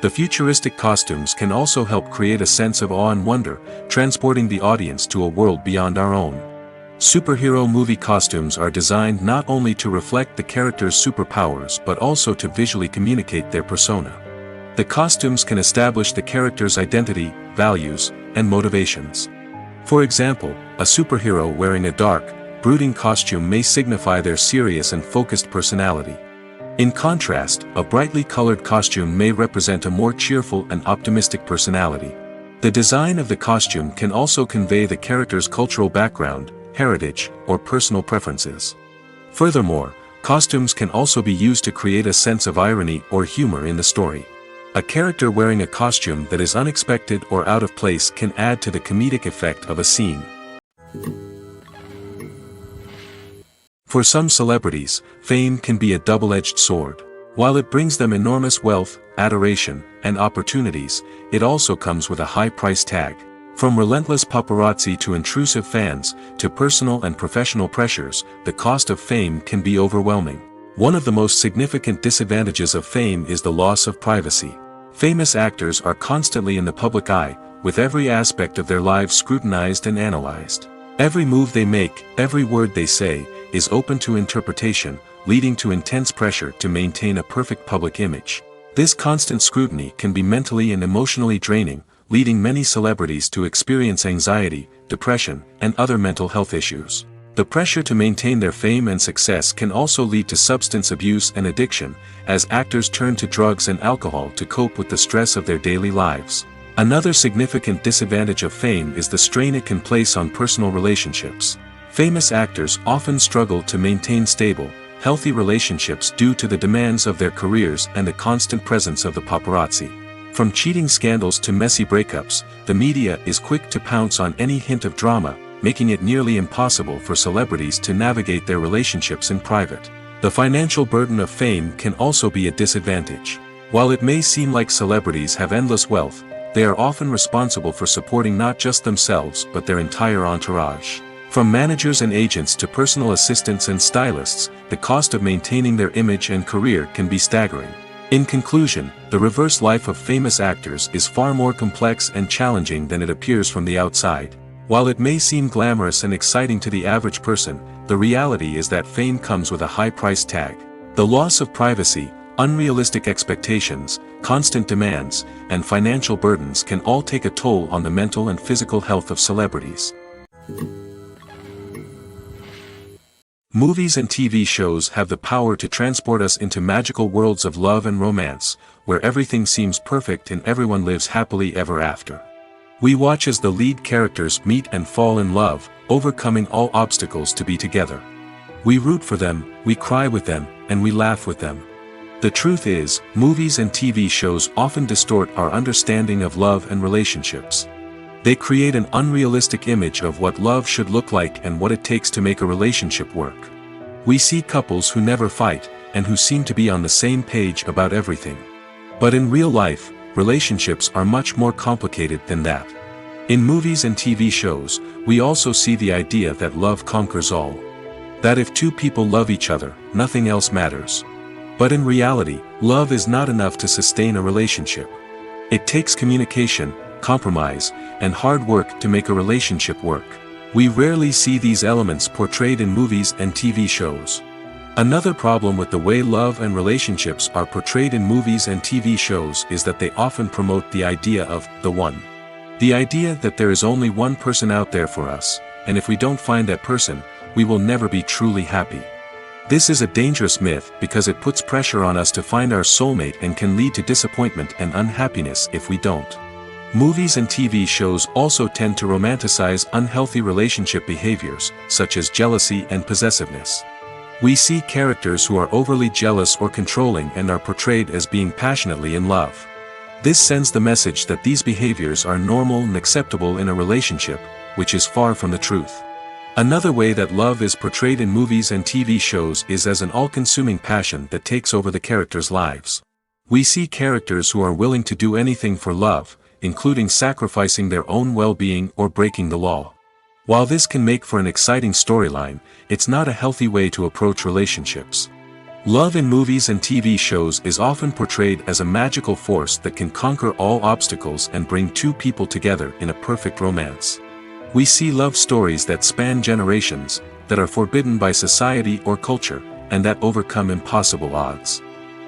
The futuristic costumes can also help create a sense of awe and wonder, transporting the audience to a world beyond our own. Superhero movie costumes are designed not only to reflect the character's superpowers but also to visually communicate their persona. The costumes can establish the character's identity, values, and motivations. For example, a superhero wearing a dark, brooding costume may signify their serious and focused personality. In contrast, a brightly colored costume may represent a more cheerful and optimistic personality. The design of the costume can also convey the character's cultural background, heritage, or personal preferences. Furthermore, costumes can also be used to create a sense of irony or humor in the story. A character wearing a costume that is unexpected or out of place can add to the comedic effect of a scene. For some celebrities, fame can be a double-edged sword. While it brings them enormous wealth, adoration, and opportunities, it also comes with a high price tag. From relentless paparazzi to intrusive fans, to personal and professional pressures, the cost of fame can be overwhelming. One of the most significant disadvantages of fame is the loss of privacy. Famous actors are constantly in the public eye, with every aspect of their lives scrutinized and analyzed. Every move they make, every word they say, is open to interpretation, leading to intense pressure to maintain a perfect public image. This constant scrutiny can be mentally and emotionally draining, leading many celebrities to experience anxiety, depression, and other mental health issues. The pressure to maintain their fame and success can also lead to substance abuse and addiction, as actors turn to drugs and alcohol to cope with the stress of their daily lives. Another significant disadvantage of fame is the strain it can place on personal relationships. Famous actors often struggle to maintain stable, healthy relationships due to the demands of their careers and the constant presence of the paparazzi. From cheating scandals to messy breakups, the media is quick to pounce on any hint of drama, making it nearly impossible for celebrities to navigate their relationships in private. The financial burden of fame can also be a disadvantage. While it may seem like celebrities have endless wealth, they are often responsible for supporting not just themselves but their entire entourage. From managers and agents to personal assistants and stylists, the cost of maintaining their image and career can be staggering. In conclusion, the reverse life of famous actors is far more complex and challenging than it appears from the outside. While it may seem glamorous and exciting to the average person, the reality is that fame comes with a high price tag. The loss of privacy, unrealistic expectations, constant demands, and financial burdens can all take a toll on the mental and physical health of celebrities. Movies and TV shows have the power to transport us into magical worlds of love and romance, where everything seems perfect and everyone lives happily ever after. We watch as the lead characters meet and fall in love, overcoming all obstacles to be together. We root for them, we cry with them, and we laugh with them. The truth is, movies and TV shows often distort our understanding of love and relationships. They create an unrealistic image of what love should look like and what it takes to make a relationship work. We see couples who never fight, and who seem to be on the same page about everything. But in real life, relationships are much more complicated than that. In movies and TV shows, we also see the idea that love conquers all. That if two people love each other, nothing else matters. But in reality, love is not enough to sustain a relationship. It takes communication, compromise, and hard work to make a relationship work. We rarely see these elements portrayed in movies and TV shows. Another problem with the way love and relationships are portrayed in movies and TV shows is that they often promote the idea of the one. The idea that there is only one person out there for us, and if we don't find that person, we will never be truly happy. This is a dangerous myth because it puts pressure on us to find our soulmate and can lead to disappointment and unhappiness if we don't. Movies and TV shows also tend to romanticize unhealthy relationship behaviors, such as jealousy and possessiveness. We see characters who are overly jealous or controlling and are portrayed as being passionately in love. This sends the message that these behaviors are normal and acceptable in a relationship, which is far from the truth. Another way that love is portrayed in movies and TV shows is as an all-consuming passion that takes over the characters' lives. We see characters who are willing to do anything for love, including sacrificing their own well-being or breaking the law. While this can make for an exciting storyline, it's not a healthy way to approach relationships. Love in movies and TV shows is often portrayed as a magical force that can conquer all obstacles and bring two people together in a perfect romance. We see love stories that span generations, that are forbidden by society or culture, and that overcome impossible odds.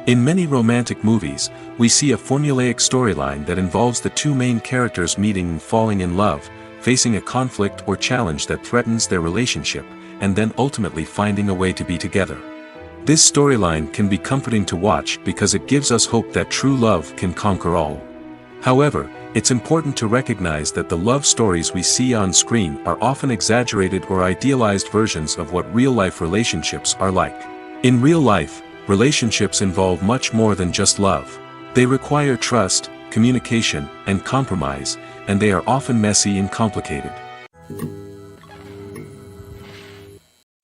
In many romantic movies, we see a formulaic storyline that involves the two main characters meeting and falling in love, facing a conflict or challenge that threatens their relationship, and then ultimately finding a way to be together. This storyline can be comforting to watch because it gives us hope that true love can conquer all. However, it's important to recognize that the love stories we see on screen are often exaggerated or idealized versions of what real-life relationships are like. In real life, relationships involve much more than just love. They require trust, communication, and compromise, and they are often messy and complicated.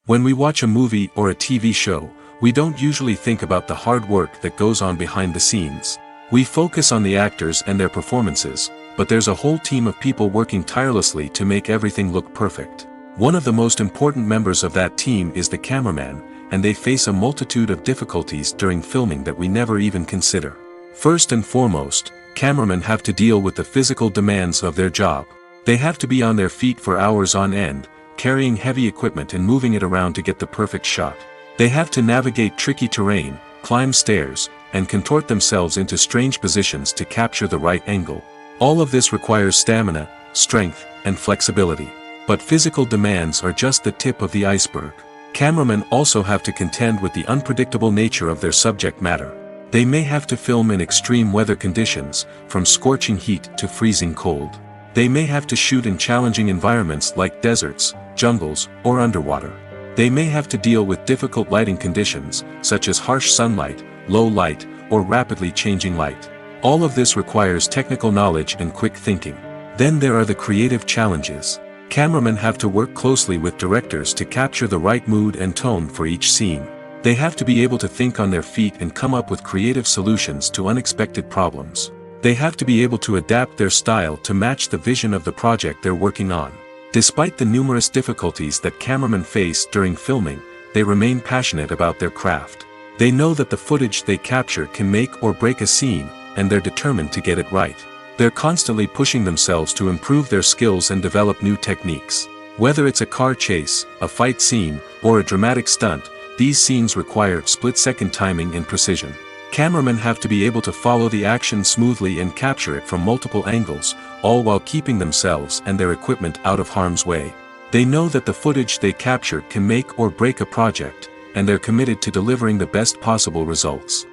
When we watch a movie or a TV show, we don't usually think about the hard work that goes on behind the scenes. We focus on the actors and their performances, but there's a whole team of people working tirelessly to make everything look perfect. One of the most important members of that team is the cameraman, and they face a multitude of difficulties during filming that we never even consider. First and foremost, cameramen have to deal with the physical demands of their job. They have to be on their feet for hours on end, carrying heavy equipment and moving it around to get the perfect shot. They have to navigate tricky terrain, climb stairs, and contort themselves into strange positions to capture the right angle. All of this requires stamina, strength, and flexibility. But physical demands are just the tip of the iceberg. Cameramen also have to contend with the unpredictable nature of their subject matter. They may have to film in extreme weather conditions, from scorching heat to freezing cold. They may have to shoot in challenging environments like deserts, jungles, or underwater. They may have to deal with difficult lighting conditions, such as harsh sunlight, low light, or rapidly changing light. All of this requires technical knowledge and quick thinking. Then there are the creative challenges. Cameramen have to work closely with directors to capture the right mood and tone for each scene. They have to be able to think on their feet and come up with creative solutions to unexpected problems. They have to be able to adapt their style to match the vision of the project they're working on. Despite the numerous difficulties that cameramen face during filming, they remain passionate about their craft. They know that the footage they capture can make or break a scene, and they're determined to get it right. They're constantly pushing themselves to improve their skills and develop new techniques. Whether it's a car chase, a fight scene, or a dramatic stunt, these scenes require split-second timing and precision. Cameramen have to be able to follow the action smoothly and capture it from multiple angles, all while keeping themselves and their equipment out of harm's way. They know that the footage they capture can make or break a project, and they're committed to delivering the best possible results.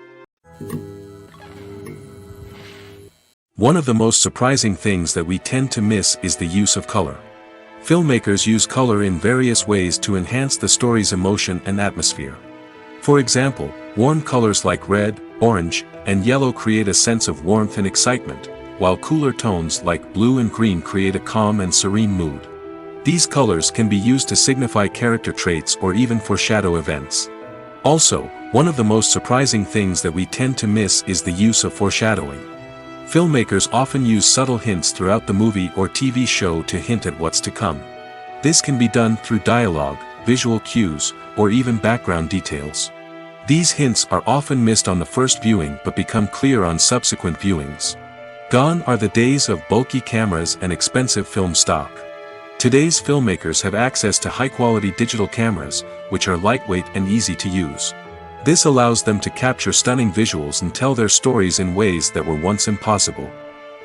One of the most surprising things that we tend to miss is the use of color. Filmmakers use color in various ways to enhance the story's emotion and atmosphere. For example, warm colors like red, orange, and yellow create a sense of warmth and excitement, while cooler tones like blue and green create a calm and serene mood. These colors can be used to signify character traits or even foreshadow events. Also, one of the most surprising things that we tend to miss is the use of foreshadowing. Filmmakers often use subtle hints throughout the movie or TV show to hint at what's to come. This can be done through dialogue, visual cues, or even background details. These hints are often missed on the first viewing but become clear on subsequent viewings. Gone are the days of bulky cameras and expensive film stock. Today's filmmakers have access to high-quality digital cameras, which are lightweight and easy to use. This allows them to capture stunning visuals and tell their stories in ways that were once impossible.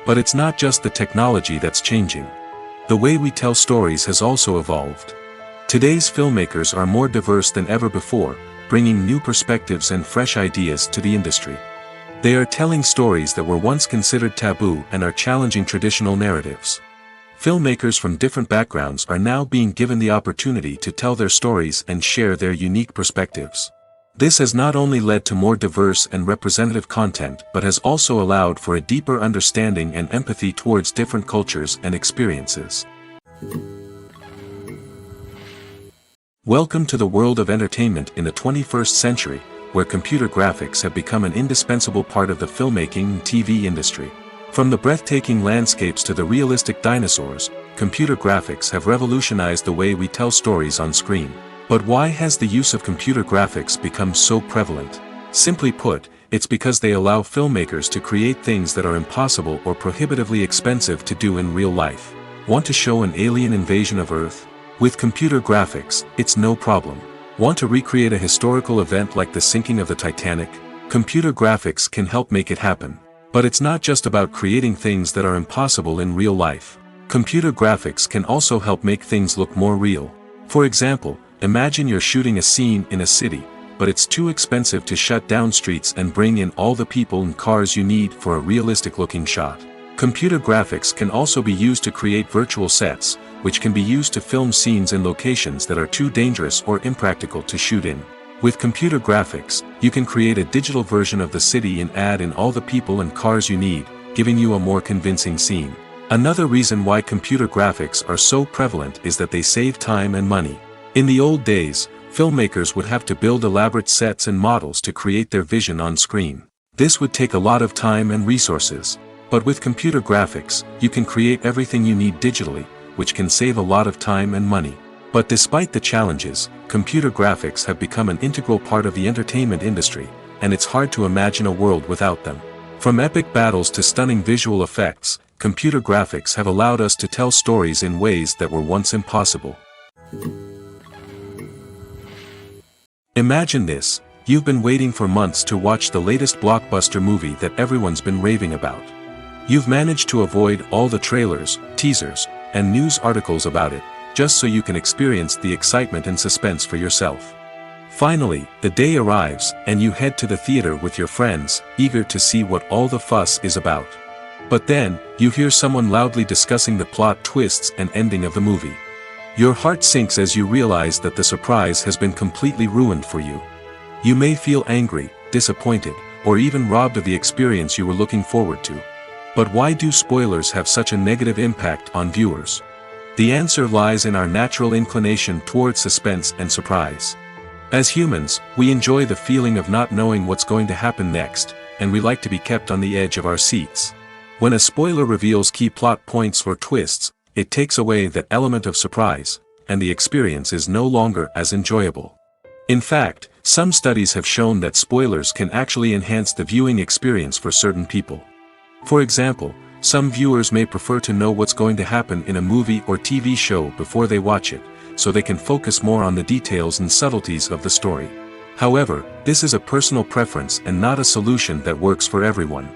But it's not just the technology that's changing. The way we tell stories has also evolved. Today's filmmakers are more diverse than ever before, bringing new perspectives and fresh ideas to the industry. They are telling stories that were once considered taboo and are challenging traditional narratives. Filmmakers from different backgrounds are now being given the opportunity to tell their stories and share their unique perspectives. This has not only led to more diverse and representative content but has also allowed for a deeper understanding and empathy towards different cultures and experiences. Welcome to the world of entertainment in the 21st century, where computer graphics have become an indispensable part of the filmmaking and TV industry. From the breathtaking landscapes to the realistic dinosaurs, computer graphics have revolutionized the way we tell stories on screen. But why has the use of computer graphics become so prevalent? Simply put, it's because they allow filmmakers to create things that are impossible or prohibitively expensive to do in real life. Want to show an alien invasion of Earth? With computer graphics, it's no problem. Want to recreate a historical event like the sinking of the Titanic? Computer graphics can help make it happen. But it's not just about creating things that are impossible in real life. Computer graphics can also help make things look more real. For example, imagine you're shooting a scene in a city, but it's too expensive to shut down streets and bring in all the people and cars you need for a realistic-looking shot. Computer graphics can also be used to create virtual sets, which can be used to film scenes in locations that are too dangerous or impractical to shoot in. With computer graphics, you can create a digital version of the city and add in all the people and cars you need, giving you a more convincing scene. Another reason why computer graphics are so prevalent is that they save time and money. In the old days, filmmakers would have to build elaborate sets and models to create their vision on screen. This would take a lot of time and resources. But with computer graphics, you can create everything you need digitally, which can save a lot of time and money. But despite the challenges, computer graphics have become an integral part of the entertainment industry, and it's hard to imagine a world without them. From epic battles to stunning visual effects, computer graphics have allowed us to tell stories in ways that were once impossible. Imagine this: you've been waiting for months to watch the latest blockbuster movie that everyone's been raving about. You've managed to avoid all the trailers, teasers, and news articles about it, just so you can experience the excitement and suspense for yourself. Finally, the day arrives, and you head to the theater with your friends, eager to see what all the fuss is about. But then, you hear someone loudly discussing the plot twists and ending of the movie. Your heart sinks as you realize that the surprise has been completely ruined for you. You may feel angry, disappointed, or even robbed of the experience you were looking forward to. But why do spoilers have such a negative impact on viewers? The answer lies in our natural inclination towards suspense and surprise. As humans, we enjoy the feeling of not knowing what's going to happen next, and we like to be kept on the edge of our seats. When a spoiler reveals key plot points or twists, it takes away that element of surprise, and the experience is no longer as enjoyable. In fact, some studies have shown that spoilers can actually enhance the viewing experience for certain people. For example, some viewers may prefer to know what's going to happen in a movie or TV show before they watch it, so they can focus more on the details and subtleties of the story. However, this is a personal preference and not a solution that works for everyone.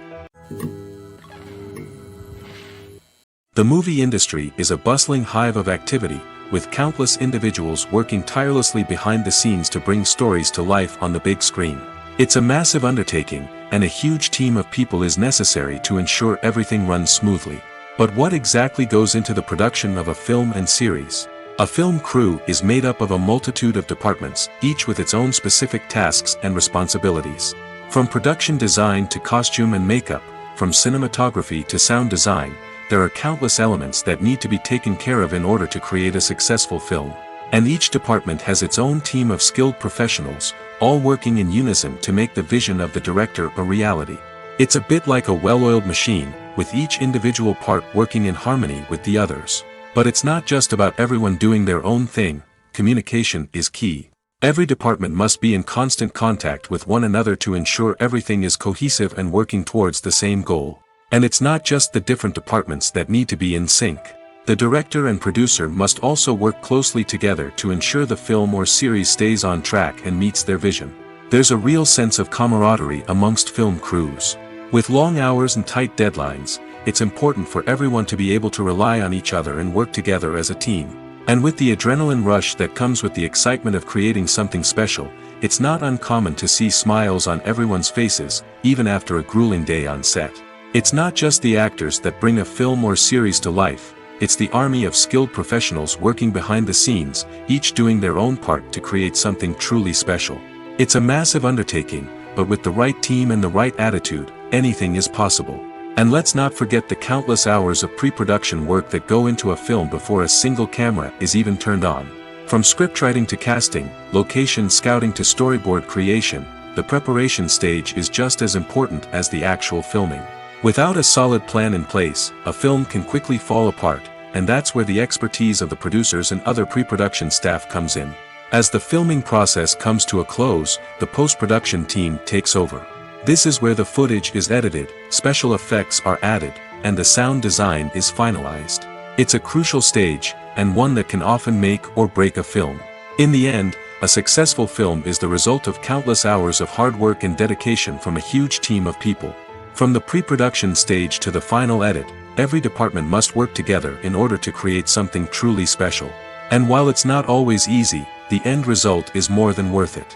The movie industry is a bustling hive of activity, with countless individuals working tirelessly behind the scenes to bring stories to life on the big screen. It's a massive undertaking, and a huge team of people is necessary to ensure everything runs smoothly. But what exactly goes into the production of a film and series? A film crew is made up of a multitude of departments, each with its own specific tasks and responsibilities. From production design to costume and makeup, from cinematography to sound design, there are countless elements that need to be taken care of in order to create a successful film. And each department has its own team of skilled professionals, all working in unison to make the vision of the director a reality. It's a bit like a well-oiled machine, with each individual part working in harmony with the others. But it's not just about everyone doing their own thing. Communication is key. Every department must be in constant contact with one another to ensure everything is cohesive and working towards the same goal. And it's not just the different departments that need to be in sync. The director and producer must also work closely together to ensure the film or series stays on track and meets their vision. There's a real sense of camaraderie amongst film crews. With long hours and tight deadlines, it's important for everyone to be able to rely on each other and work together as a team. And with the adrenaline rush that comes with the excitement of creating something special, it's not uncommon to see smiles on everyone's faces, even after a grueling day on set. It's not just the actors that bring a film or series to life. It's the army of skilled professionals working behind the scenes, each doing their own part to create something truly special. It's a massive undertaking, but with the right team and the right attitude, anything is possible. And let's not forget the countless hours of pre-production work that go into a film before a single camera is even turned on. From scriptwriting to casting, location scouting to storyboard creation, the preparation stage is just as important as the actual filming. Without a solid plan in place, a film can quickly fall apart, and that's where the expertise of the producers and other pre-production staff comes in. As the filming process comes to a close, the post-production team takes over. This is where the footage is edited, special effects are added, and the sound design is finalized. It's a crucial stage, and one that can often make or break a film. In the end, a successful film is the result of countless hours of hard work and dedication from a huge team of people. From the pre-production stage to the final edit, every department must work together in order to create something truly special. And while it's not always easy, the end result is more than worth it.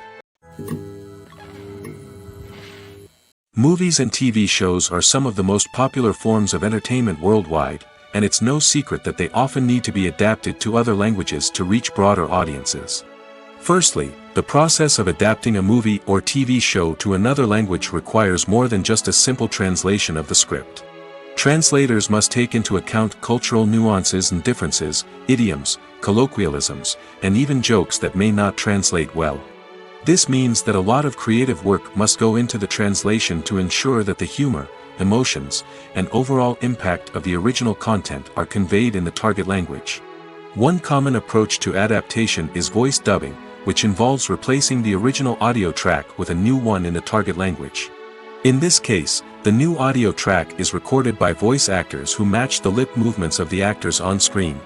Movies and TV shows are some of the most popular forms of entertainment worldwide, and it's no secret that they often need to be adapted to other languages to reach broader audiences. Firstly, the process of adapting a movie or TV show to another language requires more than just a simple translation of the script. Translators must take into account cultural nuances and differences, idioms, colloquialisms, and even jokes that may not translate well. This means that a lot of creative work must go into the translation to ensure that the humor, emotions, and overall impact of the original content are conveyed in the target language. One common approach to adaptation is voice dubbing, which involves replacing the original audio track with a new one in the target language. In this case, the new audio track is recorded by voice actors who match the lip movements of the actors on screen.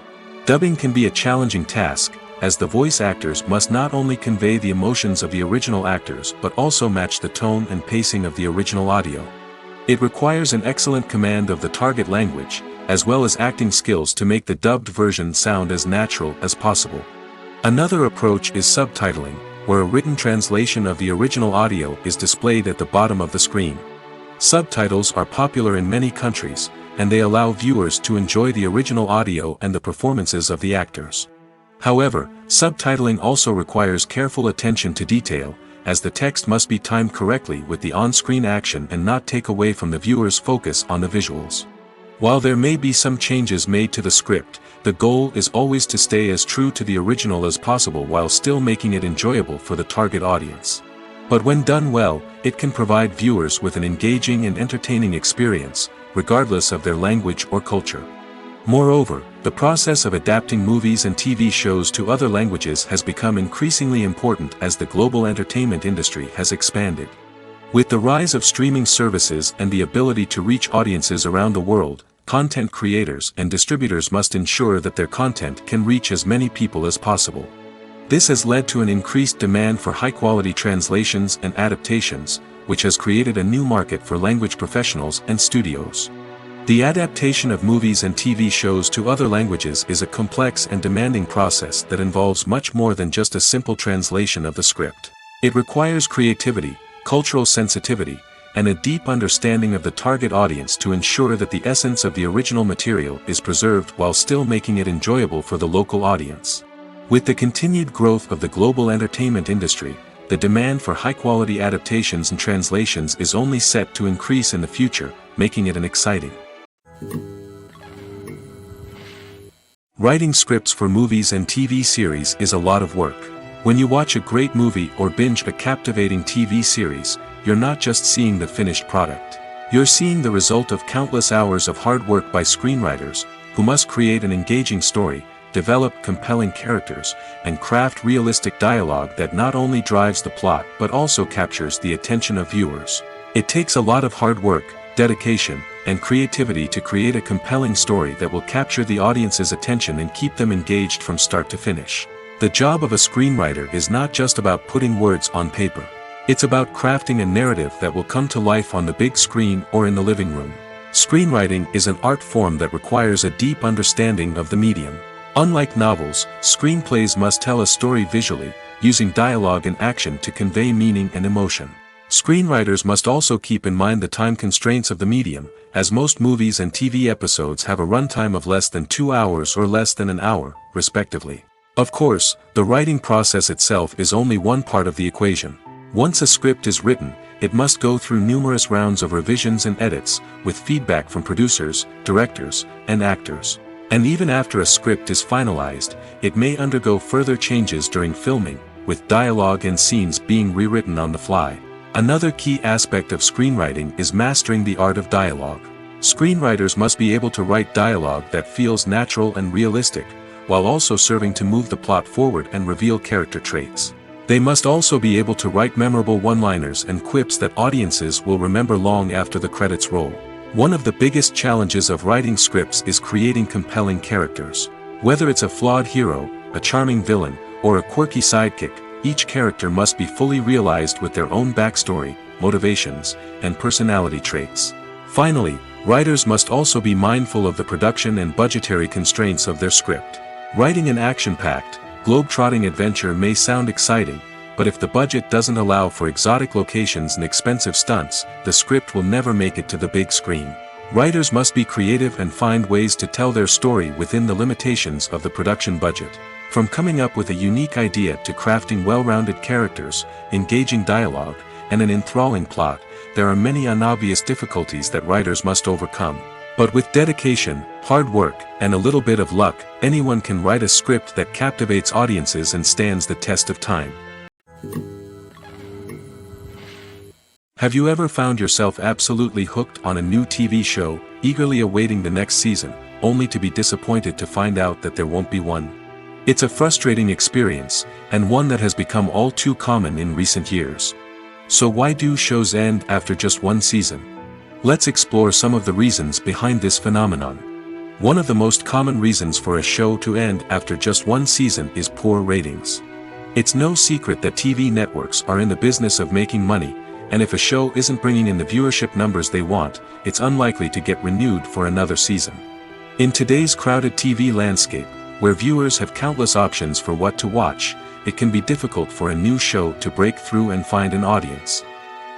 Dubbing can be a challenging task, as the voice actors must not only convey the emotions of the original actors but also match the tone and pacing of the original audio. It requires an excellent command of the target language, as well as acting skills to make the dubbed version sound as natural as possible. Another approach is subtitling, where a written translation of the original audio is displayed at the bottom of the screen. Subtitles are popular in many countries, and they allow viewers to enjoy the original audio and the performances of the actors. However, subtitling also requires careful attention to detail, as the text must be timed correctly with the on-screen action and not take away from the viewer's focus on the visuals. While there may be some changes made to the script, the goal is always to stay as true to the original as possible while still making it enjoyable for the target audience. But when done well, it can provide viewers with an engaging and entertaining experience, regardless of their language or culture. Moreover, the process of adapting movies and TV shows to other languages has become increasingly important as the global entertainment industry has expanded. With the rise of streaming services and the ability to reach audiences around the world, content creators and distributors must ensure that their content can reach as many people as possible. This has led to an increased demand for high-quality translations and adaptations, which has created a new market for language professionals and studios. The adaptation of movies and TV shows to other languages is a complex and demanding process that involves much more than just a simple translation of the script. It requires creativity, cultural sensitivity, and a deep understanding of the target audience to ensure that the essence of the original material is preserved while still making it enjoyable for the local audience. With the continued growth of the global entertainment industry, the demand for high-quality adaptations and translations is only set to increase in the future, making it an exciting. Writing scripts for movies and TV series is a lot of work. When you watch a great movie or binge a captivating TV series, you're not just seeing the finished product. You're seeing the result of countless hours of hard work by screenwriters, who must create an engaging story, develop compelling characters, and craft realistic dialogue that not only drives the plot but also captures the attention of viewers. It takes a lot of hard work, dedication, and creativity to create a compelling story that will capture the audience's attention and keep them engaged from start to finish. The job of a screenwriter is not just about putting words on paper. It's about crafting a narrative that will come to life on the big screen or in the living room. Screenwriting is an art form that requires a deep understanding of the medium. Unlike novels, screenplays must tell a story visually, using dialogue and action to convey meaning and emotion. Screenwriters must also keep in mind the time constraints of the medium, as most movies and TV episodes have a runtime of less than 2 hours or less than an hour, respectively. Of course, the writing process itself is only one part of the equation. Once a script is written, it must go through numerous rounds of revisions and edits, with feedback from producers, directors, and actors. And even after a script is finalized, it may undergo further changes during filming, with dialogue and scenes being rewritten on the fly. Another key aspect of screenwriting is mastering the art of dialogue. Screenwriters must be able to write dialogue that feels natural and realistic, while also serving to move the plot forward and reveal character traits. They must also be able to write memorable one-liners and quips that audiences will remember long after the credits roll. One of the biggest challenges of writing scripts is creating compelling characters. Whether it's a flawed hero, a charming villain, or a quirky sidekick, each character must be fully realized with their own backstory, motivations, and personality traits. Finally, writers must also be mindful of the production and budgetary constraints of their script. Writing an action-packed, globe-trotting adventure may sound exciting, but if the budget doesn't allow for exotic locations and expensive stunts, the script will never make it to the big screen. Writers must be creative and find ways to tell their story within the limitations of the production budget. From coming up with a unique idea to crafting well-rounded characters, engaging dialogue, and an enthralling plot, there are many unobvious difficulties that writers must overcome. But with dedication, hard work, and a little bit of luck, anyone can write a script that captivates audiences and stands the test of time. Have you ever found yourself absolutely hooked on a new TV show, eagerly awaiting the next season, only to be disappointed to find out that there won't be one? It's a frustrating experience, and one that has become all too common in recent years. So why do shows end after just one season? Let's explore some of the reasons behind this phenomenon. One of the most common reasons for a show to end after just one season is poor ratings. It's no secret that TV networks are in the business of making money, and if a show isn't bringing in the viewership numbers they want, it's unlikely to get renewed for another season. In today's crowded TV landscape, where viewers have countless options for what to watch, it can be difficult for a new show to break through and find an audience.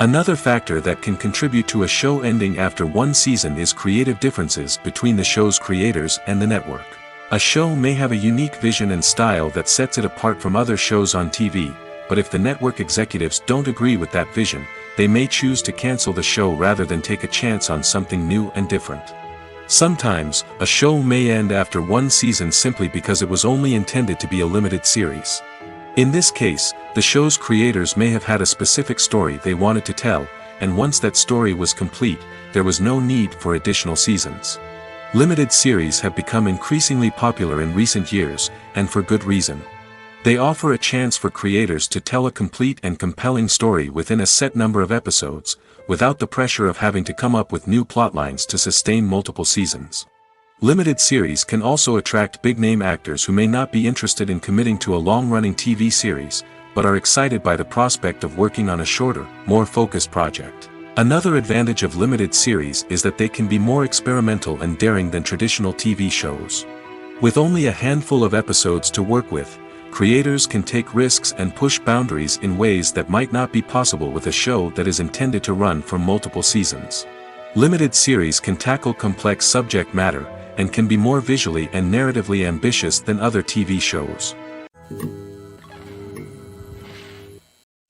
Another factor that can contribute to a show ending after one season is creative differences between the show's creators and the network. A show may have a unique vision and style that sets it apart from other shows on TV, but if the network executives don't agree with that vision, they may choose to cancel the show rather than take a chance on something new and different. Sometimes, a show may end after one season simply because it was only intended to be a limited series. In this case, the show's creators may have had a specific story they wanted to tell, and once that story was complete, there was no need for additional seasons. Limited series have become increasingly popular in recent years, and for good reason. They offer a chance for creators to tell a complete and compelling story within a set number of episodes, without the pressure of having to come up with new plotlines to sustain multiple seasons. Limited series can also attract big-name actors who may not be interested in committing to a long-running TV series, but are excited by the prospect of working on a shorter, more focused project. Another advantage of limited series is that they can be more experimental and daring than traditional TV shows. With only a handful of episodes to work with, creators can take risks and push boundaries in ways that might not be possible with a show that is intended to run for multiple seasons. Limited series can tackle complex subject matter, and can be more visually and narratively ambitious than other TV shows.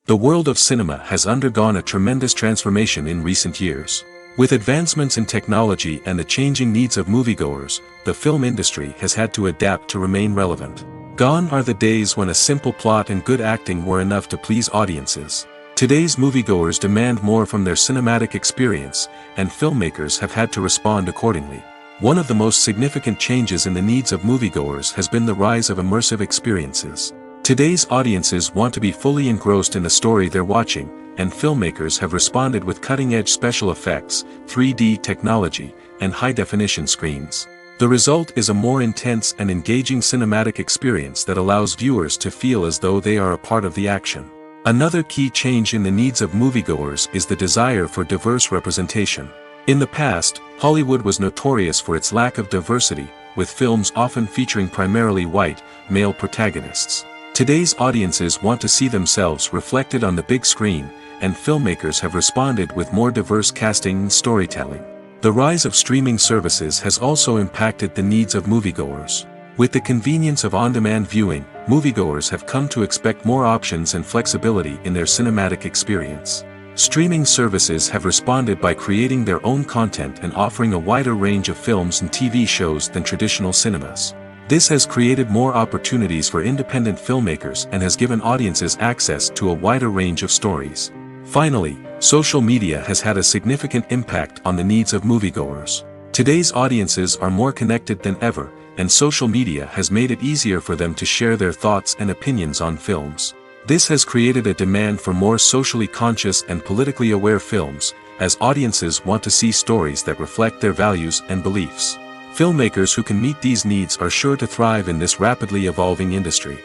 The world of cinema has undergone a tremendous transformation in recent years. With advancements in technology and the changing needs of moviegoers, the film industry has had to adapt to remain relevant. Gone are the days when a simple plot and good acting were enough to please audiences. Today's moviegoers demand more from their cinematic experience, and filmmakers have had to respond accordingly. One of the most significant changes in the needs of moviegoers has been the rise of immersive experiences. Today's audiences want to be fully engrossed in the story they're watching, and filmmakers have responded with cutting-edge special effects, 3D technology, and high-definition screens. The result is a more intense and engaging cinematic experience that allows viewers to feel as though they are a part of the action. Another key change in the needs of moviegoers is the desire for diverse representation. In the past, Hollywood was notorious for its lack of diversity, with films often featuring primarily white, male protagonists. Today's audiences want to see themselves reflected on the big screen, and filmmakers have responded with more diverse casting and storytelling. The rise of streaming services has also impacted the needs of moviegoers. With the convenience of on-demand viewing, moviegoers have come to expect more options and flexibility in their cinematic experience. Streaming services have responded by creating their own content and offering a wider range of films and TV shows than traditional cinemas. This has created more opportunities for independent filmmakers and has given audiences access to a wider range of stories. Finally, social media has had a significant impact on the needs of moviegoers. Today's audiences are more connected than ever, and social media has made it easier for them to share their thoughts and opinions on films. This has created a demand for more socially conscious and politically aware films, as audiences want to see stories that reflect their values and beliefs. Filmmakers who can meet these needs are sure to thrive in this rapidly evolving industry.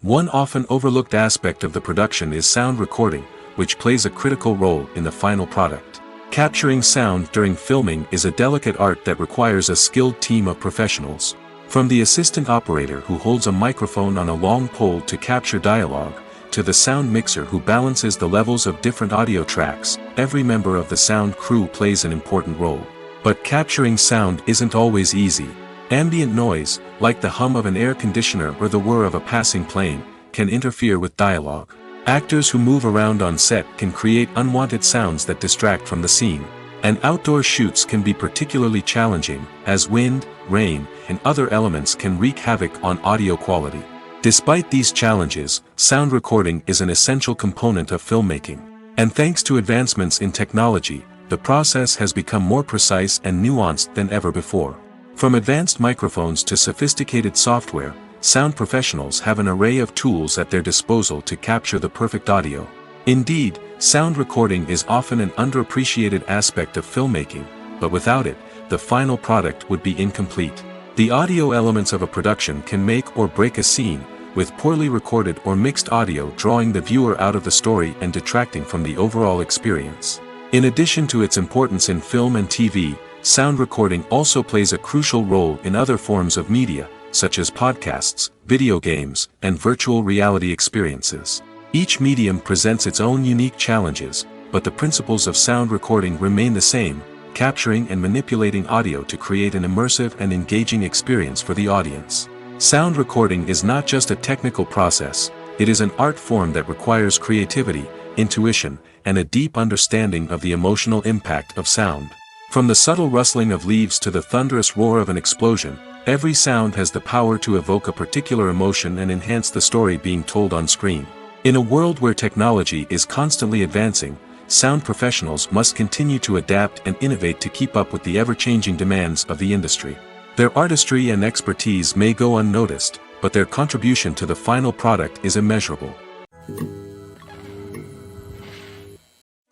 One often overlooked aspect of the production is sound recording, which plays a critical role in the final product. Capturing sound during filming is a delicate art that requires a skilled team of professionals. From the assistant operator who holds a microphone on a long pole to capture dialogue, to the sound mixer who balances the levels of different audio tracks, every member of the sound crew plays an important role. But capturing sound isn't always easy. Ambient noise, like the hum of an air conditioner or the whir of a passing plane, can interfere with dialogue. Actors who move around on set can create unwanted sounds that distract from the scene. And outdoor shoots can be particularly challenging, as wind, rain, and other elements can wreak havoc on audio quality. Despite these challenges, sound recording is an essential component of filmmaking. And thanks to advancements in technology, the process has become more precise and nuanced than ever before. From advanced microphones to sophisticated software, sound professionals have an array of tools at their disposal to capture the perfect audio. Indeed, sound recording is often an underappreciated aspect of filmmaking, but without it, the final product would be incomplete. The audio elements of a production can make or break a scene, with poorly recorded or mixed audio drawing the viewer out of the story and detracting from the overall experience. In addition to its importance in film and TV, sound recording also plays a crucial role in other forms of media, such as podcasts, video games, and virtual reality experiences. Each medium presents its own unique challenges, but the principles of sound recording remain the same, capturing and manipulating audio to create an immersive and engaging experience for the audience. Sound recording is not just a technical process, it is an art form that requires creativity, intuition, and a deep understanding of the emotional impact of sound. From the subtle rustling of leaves to the thunderous roar of an explosion, every sound has the power to evoke a particular emotion and enhance the story being told on screen. In a world where technology is constantly advancing, sound professionals must continue to adapt and innovate to keep up with the ever-changing demands of the industry. Their artistry and expertise may go unnoticed, but their contribution to the final product is immeasurable.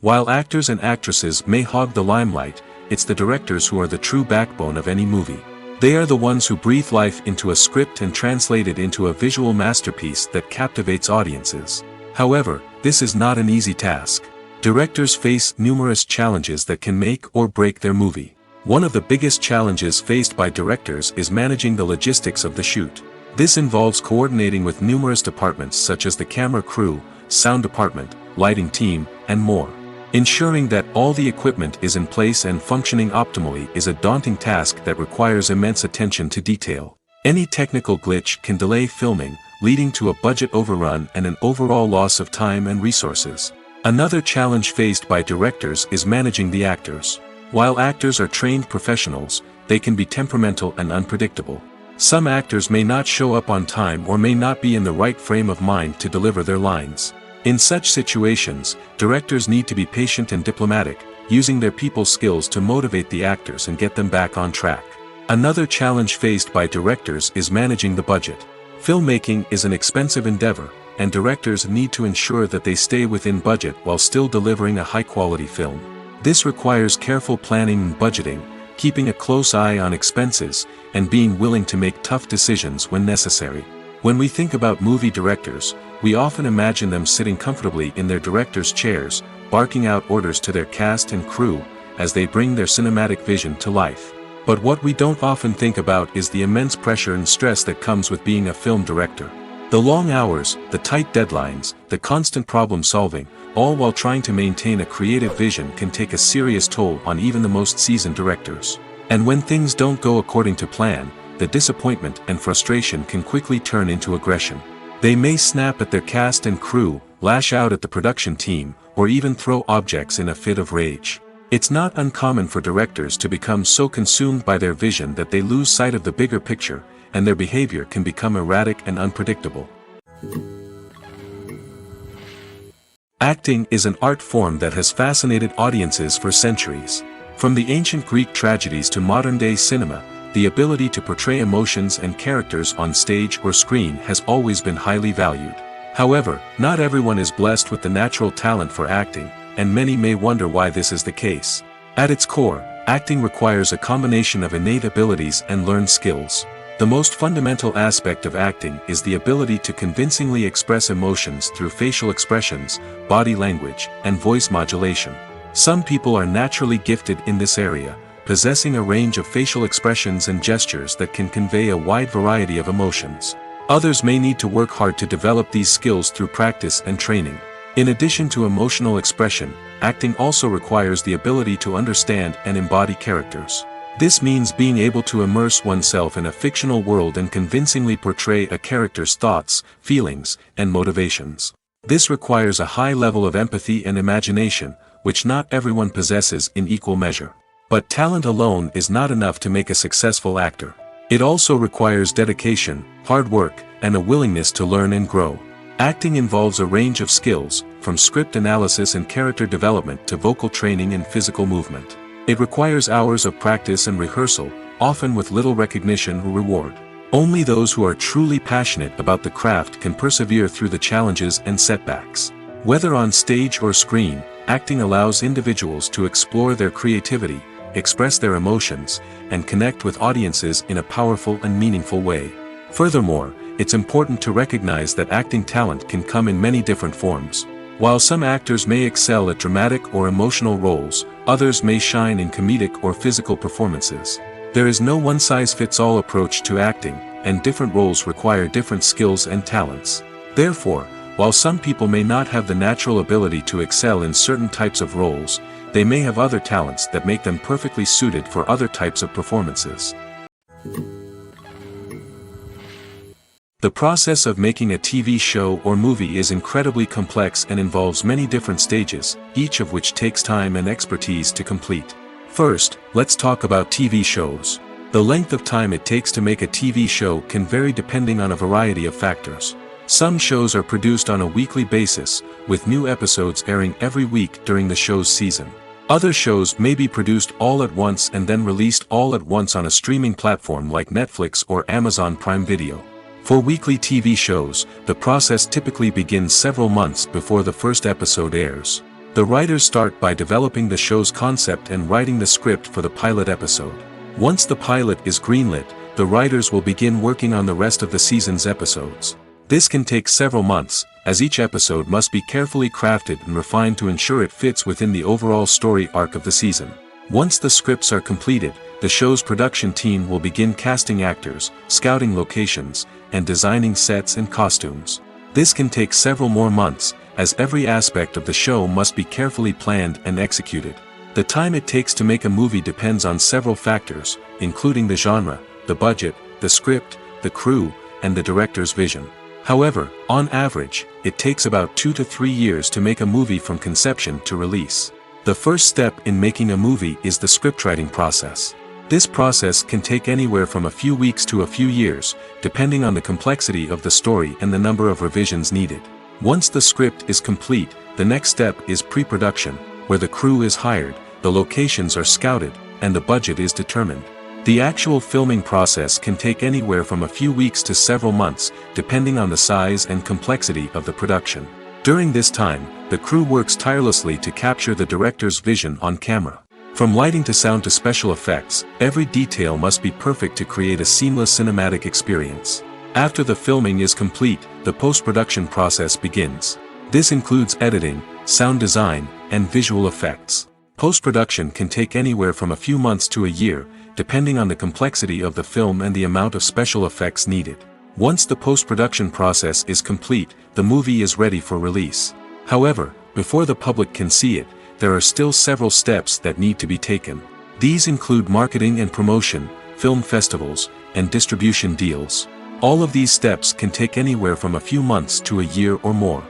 While actors and actresses may hog the limelight, it's the directors who are the true backbone of any movie. They are the ones who breathe life into a script and translate it into a visual masterpiece that captivates audiences. However, this is not an easy task. Directors face numerous challenges that can make or break their movie. One of the biggest challenges faced by directors is managing the logistics of the shoot. This involves coordinating with numerous departments such as the camera crew, sound department, lighting team, and more. Ensuring that all the equipment is in place and functioning optimally is a daunting task that requires immense attention to detail. Any technical glitch can delay filming, leading to a budget overrun and an overall loss of time and resources. Another challenge faced by directors is managing the actors. While actors are trained professionals, they can be temperamental and unpredictable. Some actors may not show up on time or may not be in the right frame of mind to deliver their lines. In such situations, directors need to be patient and diplomatic, using their people skills to motivate the actors and get them back on track. Another challenge faced by directors is managing the budget. Filmmaking is an expensive endeavor, and directors need to ensure that they stay within budget while still delivering a high-quality film. This requires careful planning and budgeting, keeping a close eye on expenses, and being willing to make tough decisions when necessary. When we think about movie directors, we often imagine them sitting comfortably in their director's chairs, barking out orders to their cast and crew, as they bring their cinematic vision to life. But what we don't often think about is the immense pressure and stress that comes with being a film director. The long hours, the tight deadlines, the constant problem solving, all while trying to maintain a creative vision can take a serious toll on even the most seasoned directors. And when things don't go according to plan, the disappointment and frustration can quickly turn into aggression. They may snap at their cast and crew, lash out at the production team, or even throw objects in a fit of rage. It's not uncommon for directors to become so consumed by their vision that they lose sight of the bigger picture, and their behavior can become erratic and unpredictable. Acting is an art form that has fascinated audiences for centuries. From the ancient Greek tragedies to modern-day cinema, the ability to portray emotions and characters on stage or screen has always been highly valued. However, not everyone is blessed with the natural talent for acting, and many may wonder why this is the case. At its core, acting requires a combination of innate abilities and learned skills. The most fundamental aspect of acting is the ability to convincingly express emotions through facial expressions, body language, and voice modulation. Some people are naturally gifted in this area, possessing a range of facial expressions and gestures that can convey a wide variety of emotions. Others may need to work hard to develop these skills through practice and training. In addition to emotional expression, acting also requires the ability to understand and embody characters. This means being able to immerse oneself in a fictional world and convincingly portray a character's thoughts, feelings, and motivations. This requires a high level of empathy and imagination, which not everyone possesses in equal measure. But talent alone is not enough to make a successful actor. It also requires dedication, hard work, and a willingness to learn and grow. Acting involves a range of skills, from script analysis and character development to vocal training and physical movement. It requires hours of practice and rehearsal, often with little recognition or reward. Only those who are truly passionate about the craft can persevere through the challenges and setbacks. Whether on stage or screen, acting allows individuals to explore their creativity, express their emotions, and connect with audiences in a powerful and meaningful way. Furthermore, it's important to recognize that acting talent can come in many different forms. While some actors may excel at dramatic or emotional roles, others may shine in comedic or physical performances. There is no one-size-fits-all approach to acting, and different roles require different skills and talents. Therefore, while some people may not have the natural ability to excel in certain types of roles, they may have other talents that make them perfectly suited for other types of performances. The process of making a TV show or movie is incredibly complex and involves many different stages, each of which takes time and expertise to complete. First, let's talk about TV shows. The length of time it takes to make a TV show can vary depending on a variety of factors. Some shows are produced on a weekly basis, with new episodes airing every week during the show's season. Other shows may be produced all at once and then released all at once on a streaming platform like Netflix or Amazon Prime Video. For weekly TV shows, the process typically begins several months before the first episode airs. The writers start by developing the show's concept and writing the script for the pilot episode. Once the pilot is greenlit, the writers will begin working on the rest of the season's episodes. This can take several months, as each episode must be carefully crafted and refined to ensure it fits within the overall story arc of the season. Once the scripts are completed, the show's production team will begin casting actors, scouting locations, and designing sets and costumes. This can take several more months, as every aspect of the show must be carefully planned and executed. The time it takes to make a movie depends on several factors, including the genre, the budget, the script, the crew, and the director's vision. However, on average, it takes about 2 to 3 years to make a movie from conception to release. The first step in making a movie is the scriptwriting process. This process can take anywhere from a few weeks to a few years, depending on the complexity of the story and the number of revisions needed. Once the script is complete, the next step is pre-production, where the crew is hired, the locations are scouted, and the budget is determined. The actual filming process can take anywhere from a few weeks to several months, depending on the size and complexity of the production. During this time, the crew works tirelessly to capture the director's vision on camera. From lighting to sound to special effects, every detail must be perfect to create a seamless cinematic experience. After the filming is complete, the post-production process begins. This includes editing, sound design, and visual effects. Post-production can take anywhere from a few months to a year, depending on the complexity of the film and the amount of special effects needed. Once the post-production process is complete, the movie is ready for release. However, before the public can see it, there are still several steps that need to be taken. These include marketing and promotion, film festivals, and distribution deals. All of these steps can take anywhere from a few months to a year or more.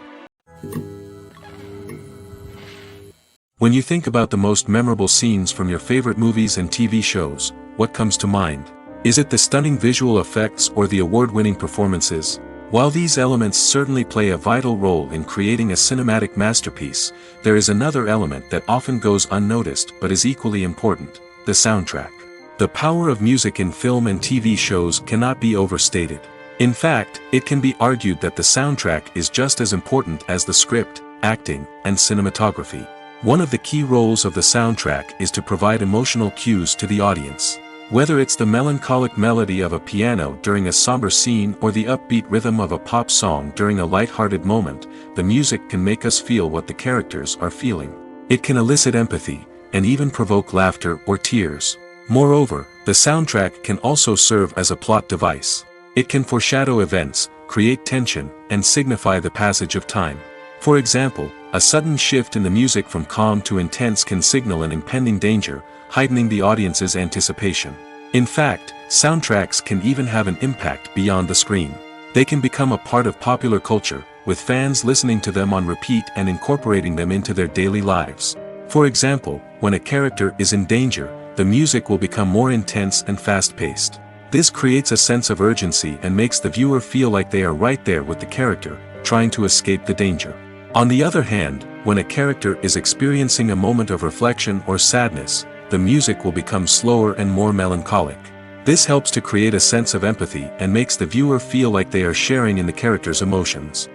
When you think about the most memorable scenes from your favorite movies and TV shows, what comes to mind? Is it the stunning visual effects or the award-winning performances? While these elements certainly play a vital role in creating a cinematic masterpiece, there is another element that often goes unnoticed but is equally important: the soundtrack. The power of music in film and TV shows cannot be overstated. In fact, it can be argued that the soundtrack is just as important as the script, acting, and cinematography. One of the key roles of the soundtrack is to provide emotional cues to the audience. Whether it's the melancholic melody of a piano during a somber scene or the upbeat rhythm of a pop song during a light-hearted moment, the music can make us feel what the characters are feeling. It can elicit empathy, and even provoke laughter or tears. Moreover, the soundtrack can also serve as a plot device. It can foreshadow events, create tension, and signify the passage of time. For example, a sudden shift in the music from calm to intense can signal an impending danger, heightening the audience's anticipation. In fact, soundtracks can even have an impact beyond the screen. They can become a part of popular culture, with fans listening to them on repeat and incorporating them into their daily lives. For example, when a character is in danger, the music will become more intense and fast-paced. This creates a sense of urgency and makes the viewer feel like they are right there with the character, trying to escape the danger. On the other hand, when a character is experiencing a moment of reflection or sadness, the music will become slower and more melancholic. This helps to create a sense of empathy and makes the viewer feel like they are sharing in the character's emotions.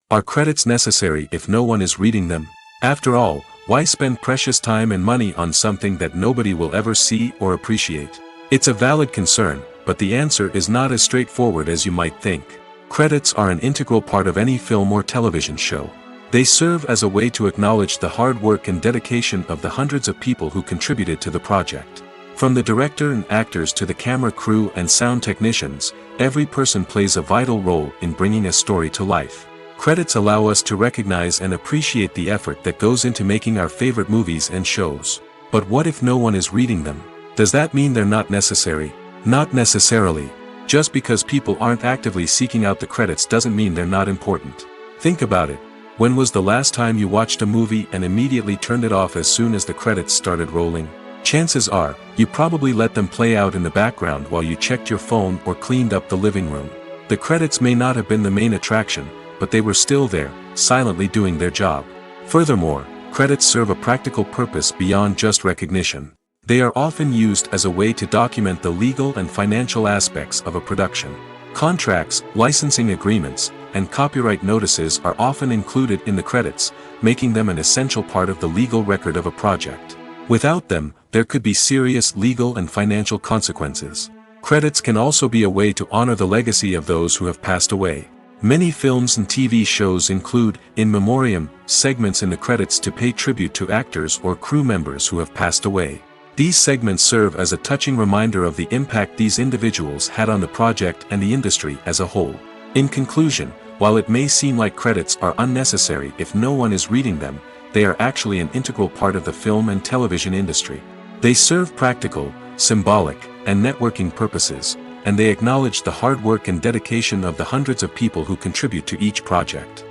Are credits necessary if no one is reading them? After all, why spend precious time and money on something that nobody will ever see or appreciate? It's a valid concern, but the answer is not as straightforward as you might think. Credits are an integral part of any film or television show. They serve as a way to acknowledge the hard work and dedication of the hundreds of people who contributed to the project. From the director and actors to the camera crew and sound technicians, every person plays a vital role in bringing a story to life. Credits allow us to recognize and appreciate the effort that goes into making our favorite movies and shows. But what if no one is reading them? Does that mean they're not necessary? Not necessarily. Just because people aren't actively seeking out the credits doesn't mean they're not important. Think about it. When was the last time you watched a movie and immediately turned it off as soon as the credits started rolling? Chances are, you probably let them play out in the background while you checked your phone or cleaned up the living room. The credits may not have been the main attraction, but they were still there, silently doing their job. Furthermore, credits serve a practical purpose beyond just recognition. They are often used as a way to document the legal and financial aspects of a production. Contracts, licensing agreements, and copyright notices are often included in the credits, making them an essential part of the legal record of a project. Without them, there could be serious legal and financial consequences. Credits can also be a way to honor the legacy of those who have passed away. Many films and TV shows include, in memoriam, segments in the credits to pay tribute to actors or crew members who have passed away. These segments serve as a touching reminder of the impact these individuals had on the project and the industry as a whole. In conclusion, while it may seem like credits are unnecessary if no one is reading them, they are actually an integral part of the film and television industry. They serve practical, symbolic, and networking purposes, and they acknowledge the hard work and dedication of the hundreds of people who contribute to each project.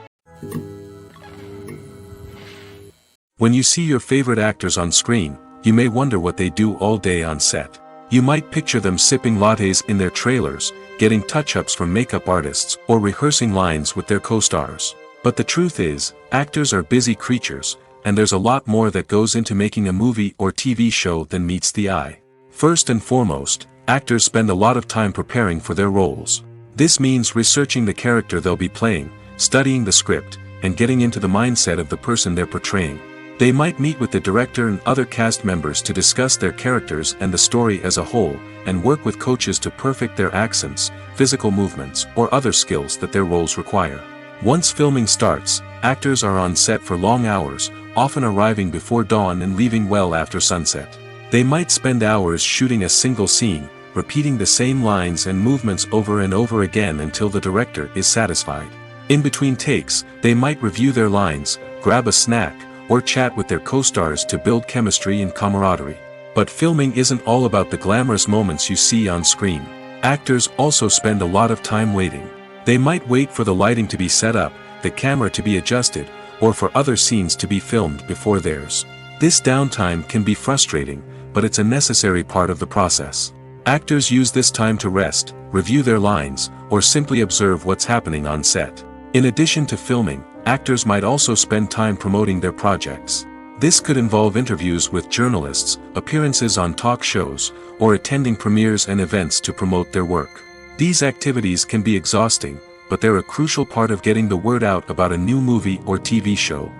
When you see your favorite actors on screen, you may wonder what they do all day on set. You might picture them sipping lattes in their trailers, getting touch-ups from makeup artists, or rehearsing lines with their co-stars. But the truth is, actors are busy creatures, and there's a lot more that goes into making a movie or TV show than meets the eye. First and foremost, actors spend a lot of time preparing for their roles. This means researching the character they'll be playing, studying the script, and getting into the mindset of the person they're portraying. They might meet with the director and other cast members to discuss their characters and the story as a whole, and work with coaches to perfect their accents, physical movements, or other skills that their roles require. Once filming starts, actors are on set for long hours, often arriving before dawn and leaving well after sunset. They might spend hours shooting a single scene, repeating the same lines and movements over and over again until the director is satisfied. In between takes, they might review their lines, grab a snack, or chat with their co-stars to build chemistry and camaraderie. But filming isn't all about the glamorous moments you see on screen. Actors also spend a lot of time waiting. They might wait for the lighting to be set up, the camera to be adjusted, or for other scenes to be filmed before theirs. This downtime can be frustrating, but it's a necessary part of the process. Actors use this time to rest, review their lines, or simply observe what's happening on set. In addition to filming, actors might also spend time promoting their projects. This could involve interviews with journalists, appearances on talk shows, or attending premieres and events to promote their work. These activities can be exhausting, but they're a crucial part of getting the word out about a new movie or TV show.